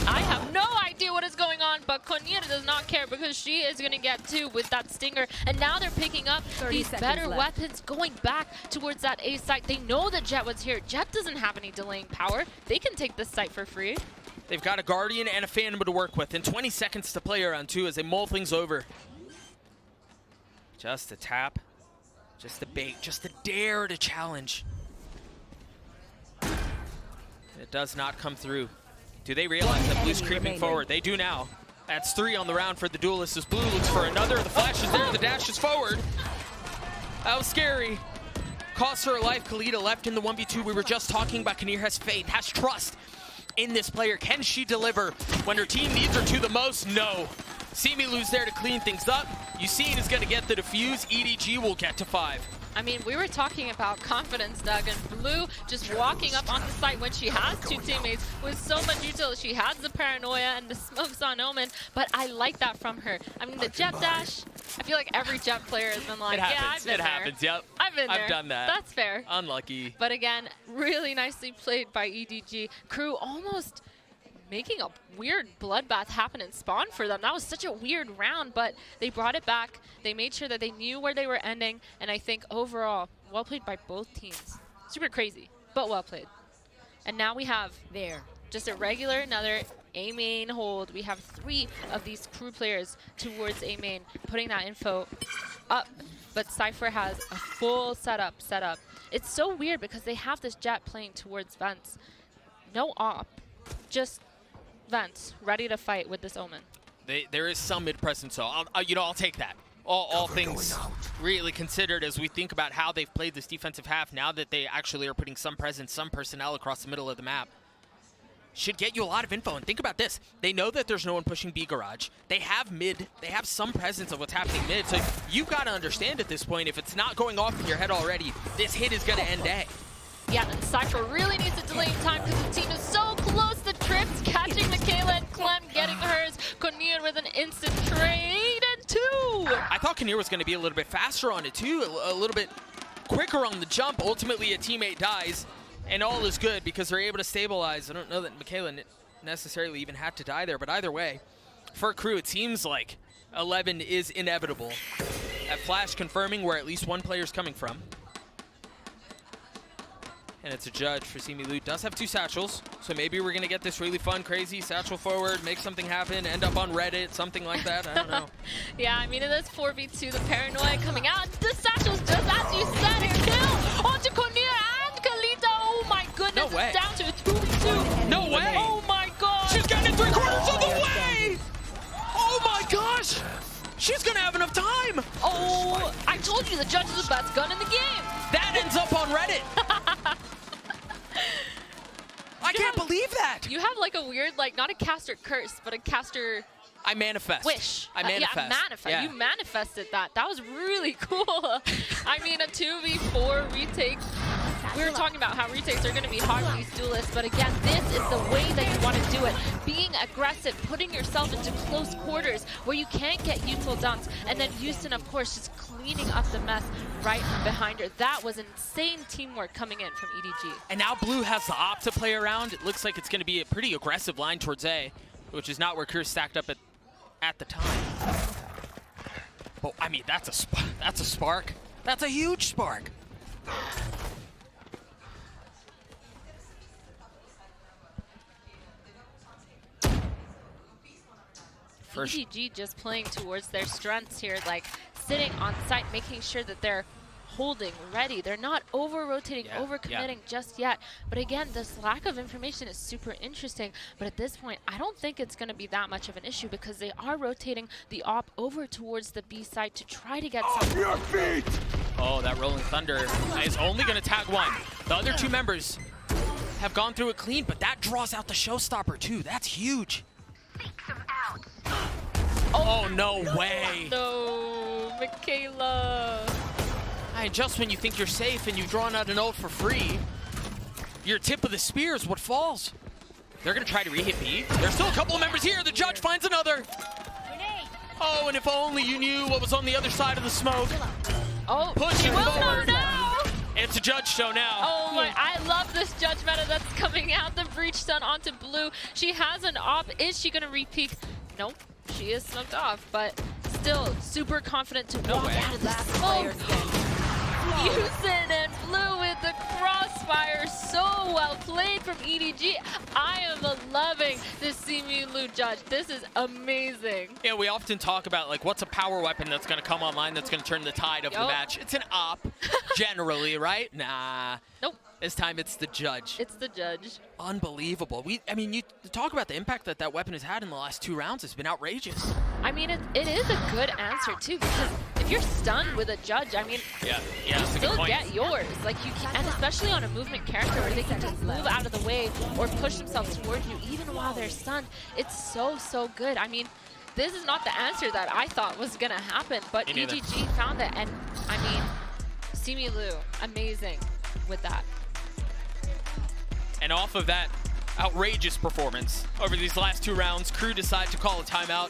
Speaker 13: I have no idea what is going on, but Konira does not care because she is going to get 2 with that stinger. And now they're picking up these better weapons, going back towards that A site. They know that Jet was here. Jet doesn't have any delaying power. They can take this site for free.
Speaker 12: They've got a Guardian and a Phantom to work with, and 20 seconds to play around 2 as they mull things over. Just a tap, just a bait, just a dare to challenge. It does not come through. Do they realize that Blue's creeping forward? They do now. That's 3 on the round for the duelists as Blue looks for another. The flash is there, the dash is forward. That was scary. Cost her a life. Khalida left in the 1v2. We were just talking about Kinnear has faith, has trust in this player. Can she deliver when her team needs her to the most? No. Simi lose there to clean things up. Yusin is going to get the defuse. EDG will get to 5.
Speaker 13: I mean, we were talking about confidence, Doug, and Blue just walking up on the site when she has 2 teammates with so much utility. She has the paranoia and the smokes on Omen, but I like that from her. I mean, the jet dash, I feel like every jet player has been like, yeah, I've been there.
Speaker 12: It happens, yep.
Speaker 13: I've been there.
Speaker 12: I've done that.
Speaker 13: That's fair.
Speaker 12: Unlucky.
Speaker 13: But again, really nicely played by EDG. Crew almost making a weird bloodbath happen in spawn for them. That was such a weird round, but they brought it back. They made sure that they knew where they were ending, and I think overall, well played by both teams. Super crazy, but well played. And now we have just a regular, another A main hold. We have 3 of these crew players towards A main, putting that info up, but Cypher has a full setup. It's so weird because they have this jet playing towards vents. No op, just vents, ready to fight with this Omen.
Speaker 12: There is some mid-presence, so I'll take that. All things really considered as we think about how they've played this defensive half, now that they actually are putting some presence, some personnel across the middle of the map. Should get you a lot of info. And think about this. They know that there's no one pushing B garage. They have mid. They have some presence of what's happening mid. So you've got to understand at this point, if it's not going off in your head already, this hit is going to end A.
Speaker 13: Yeah, and Cypher really needs a delaying time because the team is so close. The trips catching Michaela and Clem getting hers. Konir with an instant trade and 2.
Speaker 12: I thought Konir was going to be a little bit faster on it too, a little bit quicker on the jump. Ultimately, a teammate dies. And all is good because they're able to stabilize. I don't know that Michaela necessarily even had to die there, but either way, for KRU, it seems like 11 is inevitable. That flash confirming where at least one player is coming from. And it's a judge for Similu. Does have 2 satchels, so maybe we're going to get this really fun, crazy satchel forward, make something happen, end up on Reddit, something like that. I don't know.
Speaker 13: Yeah, I mean, it is 4v2, the paranoia coming out. The satchels, just as you said, a kill onto Cornelia and Kalita. Oh my goodness,
Speaker 12: No way.
Speaker 13: It's down to a 2v2.
Speaker 12: No way.
Speaker 13: Oh my god.
Speaker 12: She's getting it 3/4 of the way. Oh my gosh. She's going to have enough time.
Speaker 13: Oh, I told you the judge is the best gun in the game.
Speaker 12: That ends up on Reddit. I can't believe that.
Speaker 13: You have like a weird, like, not a caster curse, but a caster
Speaker 12: I manifest.
Speaker 13: wish.
Speaker 12: I manifest.
Speaker 13: Yeah, manifest.
Speaker 12: Yeah.
Speaker 13: You manifested that. That was really cool. I mean, a 2v4 retake. We were talking about how retakes are going to be hard for these duelists, but again, this is the way that you want to do it. Being aggressive, putting yourself into close quarters where you can't get useful dunks, and then Houston, of course, just cleaning up the mess right behind her. That was insane teamwork coming in from EDG.
Speaker 12: And now Blue has the op to play around. It looks like it's going to be a pretty aggressive line towards A, which is not where KRU stacked up at the time. But I mean, that's a spark. That's a huge spark.
Speaker 13: EDG just playing towards their strengths here, like sitting on site, making sure that they're holding, ready. They're not over-rotating, over-committing just yet. But again, this lack of information is super interesting. But at this point, I don't think it's going to be that much of an issue because they are rotating the op over towards the B side to try to get something.
Speaker 12: Your feet! Oh, that Rolling Thunder is only going to tag one. The other 2 members have gone through it clean, but that draws out the showstopper too. That's huge. Oh, no way.
Speaker 13: No, Michaela.
Speaker 12: And just when you think you're safe and you've drawn out an ult for free, your tip of the spear is what falls. They're going to try to re-hit B. There's still a couple of members here. The judge finds another. Oh, and if only you knew what was on the other side of the smoke.
Speaker 13: Oh,
Speaker 12: pushing forward.
Speaker 13: No.
Speaker 12: It's a judge show now.
Speaker 13: Oh my, I love this judge meta that's coming out. The breach stun onto Blue. She has an op. Is she going to re-peek? Nope. She is smoked off, but still super confident to walk out of the smoke. Houston and Blue with the crossfire. So well played from EDG. I am loving this Similu judge. This is amazing.
Speaker 12: Yeah, we often talk about like what's a power weapon that's going to come online that's going to turn the tide of the match. It's an op, generally, right? Nah.
Speaker 13: Nope.
Speaker 12: This time it's the judge.
Speaker 13: It's the judge.
Speaker 12: Unbelievable. I mean, you talk about the impact that that weapon has had in the last 2 rounds. It's been outrageous.
Speaker 13: I mean, it is a good answer too, because if you're stunned with a judge, I mean, you still get yours. Like you can, and especially on a movement character where they can just move out of the way or push themselves towards you even while they're stunned. It's so good. I mean, this is not the answer that I thought was gonna happen, but EDG found it, and I mean, Similu, amazing with that.
Speaker 12: And off of that outrageous performance over these last 2 rounds, KRU decide to call a timeout,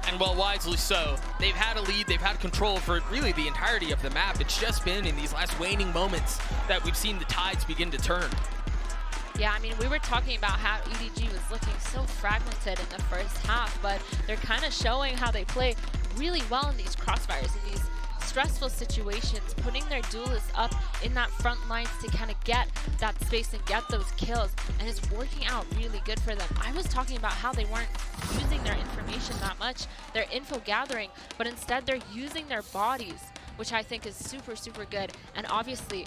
Speaker 12: and well, wisely so. They've had a lead, they've had control for really the entirety of the map. It's just been in these last waning moments that we've seen the tides begin to turn.
Speaker 13: Yeah, I mean, we were talking about how EDG was looking so fragmented in the first half, but they're kind of showing how they play really well in these crossfires, in these stressful situations, putting their duelists up in that front lines to kind of get that space and get those kills, and it's working out really good for them. I was talking about how they weren't using their information that much, their info gathering, but instead they're using their bodies, which I think is super good, and obviously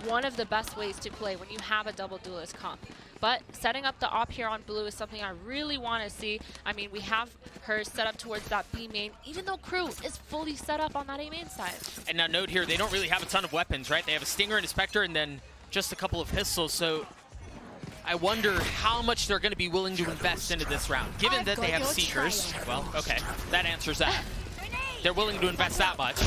Speaker 13: one of the best ways to play when you have a double duelist comp. But setting up the op here on Blue is something I really want to see. I mean, we have her set up towards that B main, even though KRU is fully set up on that A main side.
Speaker 12: And now note here, they don't really have a ton of weapons, right? They have a Stinger and a Spectre and then just a couple of pistols. So I wonder how much they're going to be willing to invest into this round. Given that they have Seekers, well, okay, that answers that. They're willing to invest that much.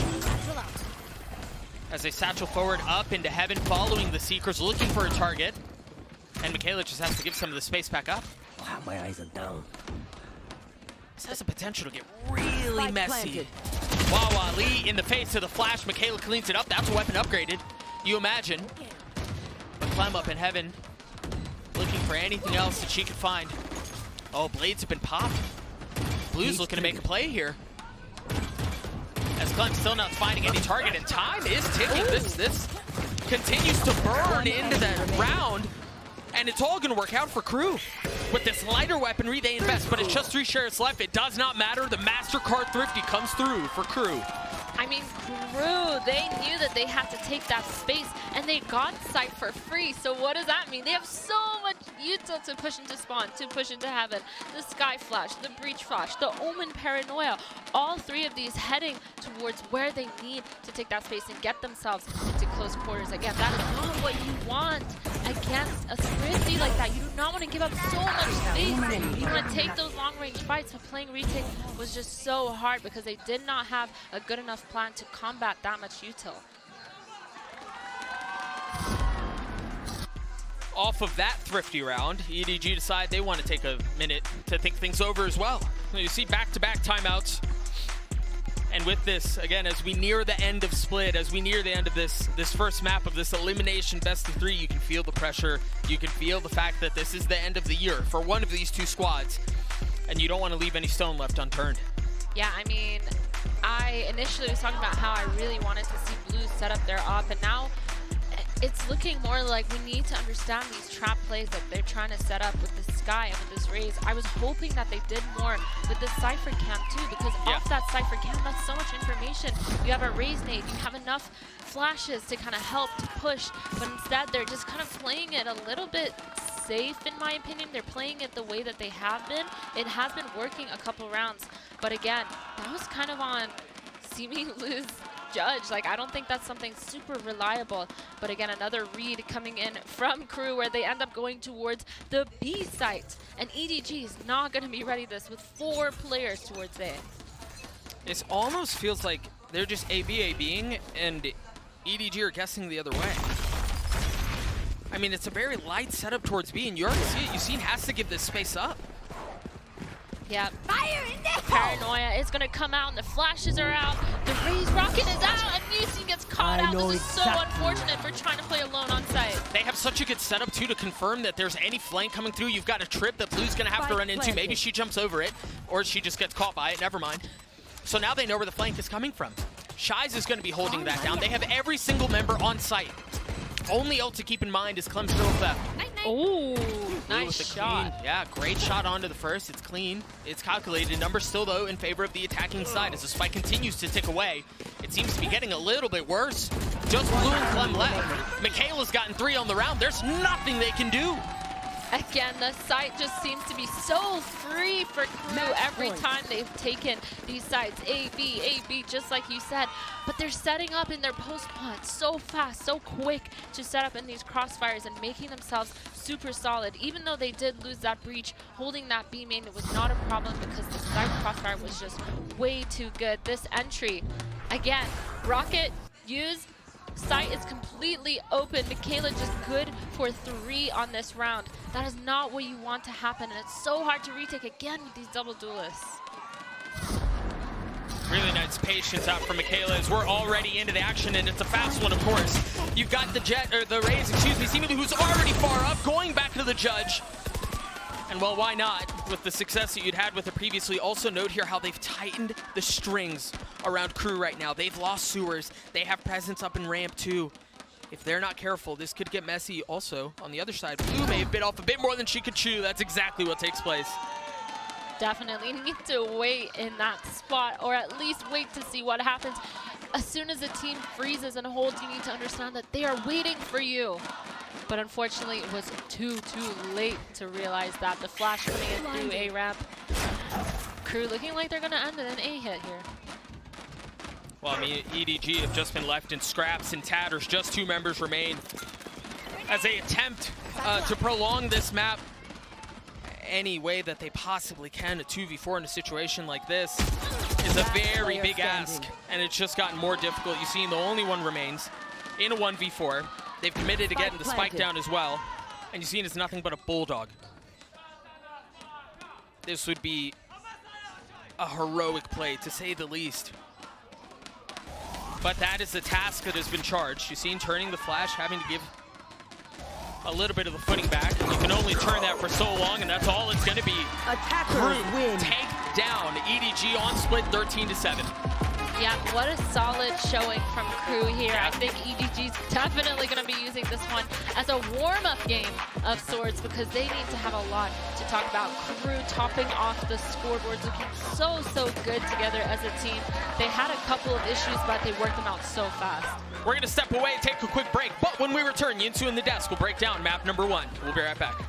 Speaker 12: As they satchel forward up into heaven, following the Seekers, looking for a target. And Michaela just has to give some of the space back up.
Speaker 17: Wow, my eyes are down.
Speaker 12: This has the potential to get really messy. Wawa Lee in the face of the flash. Michaela cleans it up. That's a weapon upgraded. You imagine. Clem up in heaven, looking for anything else that she could find. Oh, blades have been popped. Blue's looking to make a play here. As Clem's still not finding any target, and time is ticking. This continues to burn into that round, and it's all gonna work out for KRU. With this lighter weaponry, they invest, but it's just 3 shares left. It does not matter. The MasterCard Thrifty comes through for KRU.
Speaker 13: I mean, KRU, they knew that they had to take that space, and they got sight for free. So what does that mean? They have so much util to push into spawn, to push into heaven. The Sky Flash, the Breach Flash, the Omen Paranoia. All 3 of these heading towards where they need to take that space and get themselves into close quarters. Again, that is not what you want against a Thrifty like that. You do not want to give up so much space. You want to take those long-range fights, but playing retake was just so hard because they did not have a good enough plan to combat that much util.
Speaker 12: Off of that Thrifty round, EDG decide they want to take a minute to think things over as well. You see back-to-back timeouts. And with this, again, as we near the end of Split, as we near the end of this first map of this elimination best of 3, you can feel the pressure. You can feel the fact that this is the end of the year for one of these 2 squads. And you don't want to leave any stone left unturned.
Speaker 13: Yeah, I mean, I initially was talking about how I really wanted to see Blue set up their op, and now it's looking more like we need to understand these trap plays that they're trying to set up with the Sky and with this Raze. I was hoping that they did more with the Cypher Cam too, because off that Cypher Cam, that's so much information. You have a Raze nade, you have enough flashes to kind of help to push, but instead they're just kind of playing it a little bit safe, in my opinion. They're playing it the way that they have been. It has been working a couple rounds, but again, that was kind of on seeming lose judge. Like, I don't think that's something super reliable. But again, another read coming in from KRU where they end up going towards the B site. And EDG is not going to be ready this with 4 players towards A.
Speaker 12: It almost feels like they're just ABing and EDG are guessing the other way. I mean, it's a very light setup towards B, and you already see it. You've has to give this space up.
Speaker 13: Yeah. Fire in there! Paranoia is going to come out, and the flashes are out. The Raze rocket is out, and Musin gets caught out. This is so unfortunate for trying to play alone on site.
Speaker 12: They have such a good setup, too, to confirm that there's any flank coming through. You've got a trip that Blue's going to have to run into. Maybe she jumps over it, or she just gets caught by it. Never mind. So now they know where the flank is coming from. Shies is going to be holding that down. They have every single member on site. Only ult to keep in mind is Clem's drill theft.
Speaker 13: Ooh, nice shot.
Speaker 12: Yeah, great shot onto the first. It's clean. It's calculated. Numbers still, though, in favor of the attacking side as the spike continues to tick away. It seems to be getting a little bit worse. Just Blue and Clem left. Michaela's gotten 3 on the round. There's nothing they can do.
Speaker 13: Again, the site just seems to be so free for KRU every time they've taken these sites. A, B, just like you said. But they're setting up in their post plant so fast, so quick to set up in these crossfires and making themselves super solid. Even though they did lose that breach, holding that B main, it was not a problem because the site crossfire was just way too good. This entry, again, rocket, use, site is completely open. Michaela just good for 3 on this round. That is not what you want to happen, and it's so hard to retake again with these double duelists.
Speaker 12: Really nice patience out from Michaela as we're already into the action, and it's a fast one, of course. You've got the Raze, seemingly who's already far up, going back to the judge. And well, why not? With the success that you'd had with it previously. Also note here how they've tightened the strings around KRU right now. They've lost sewers. They have presence up in ramp too. If they're not careful, this could get messy. Also, on the other side, Blue may have bit off a bit more than she could chew. That's exactly what takes place.
Speaker 13: Definitely need to wait in that spot, or at least wait to see what happens. As soon as a team freezes and holds, you need to understand that they are waiting for you. But unfortunately, it was too late to realize that. The flash coming in through A ramp. KRU looking like they're going to end in an A hit here.
Speaker 12: Well, I mean, EDG have just been left in scraps and tatters. Just 2 members remain as they attempt to prolong this map any way that they possibly can. A 2v4 in a situation like this is a very big ask, and it's just gotten more difficult. You see, the only one remains in a 1v4. They've committed to getting the spike down as well, and you see it's nothing but a bulldog. This would be a heroic play, to say the least. But that is the task that has been charged. You've seen turning the flash, having to give a little bit of the footing back. You can only turn that for so long, and that's all it's going to be.
Speaker 14: Attackers win.
Speaker 12: Take down EDG on split 13-7.
Speaker 13: Yeah, what a solid showing from KRU here. I think EDG's definitely going to be using this one as a warm-up game of sorts because they need to have a lot to talk about. KRU topping off the scoreboards, looking so good together as a team. They had a couple of issues, but they worked them out so fast.
Speaker 12: We're going to step away and take a quick break, but when we return, Yinsu and the desk will break down map number 1. We'll be right back.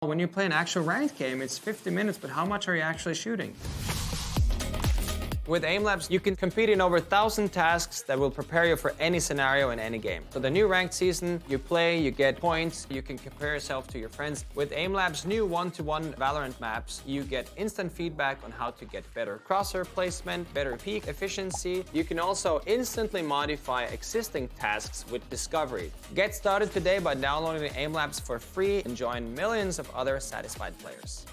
Speaker 17: When you play an actual ranked game, it's 50 minutes, but how much are you actually shooting? With Aim Labs, you can compete in over 1,000 tasks that will prepare you for any scenario in any game. So the new ranked season, you play, you get points, you can compare yourself to your friends. With Aim Labs' new one-to-one Valorant maps, you get instant feedback on how to get better crosshair placement, better peak efficiency. You can also instantly modify existing tasks with Discovery. Get started today by downloading Aim Labs for free and join millions of other satisfied players.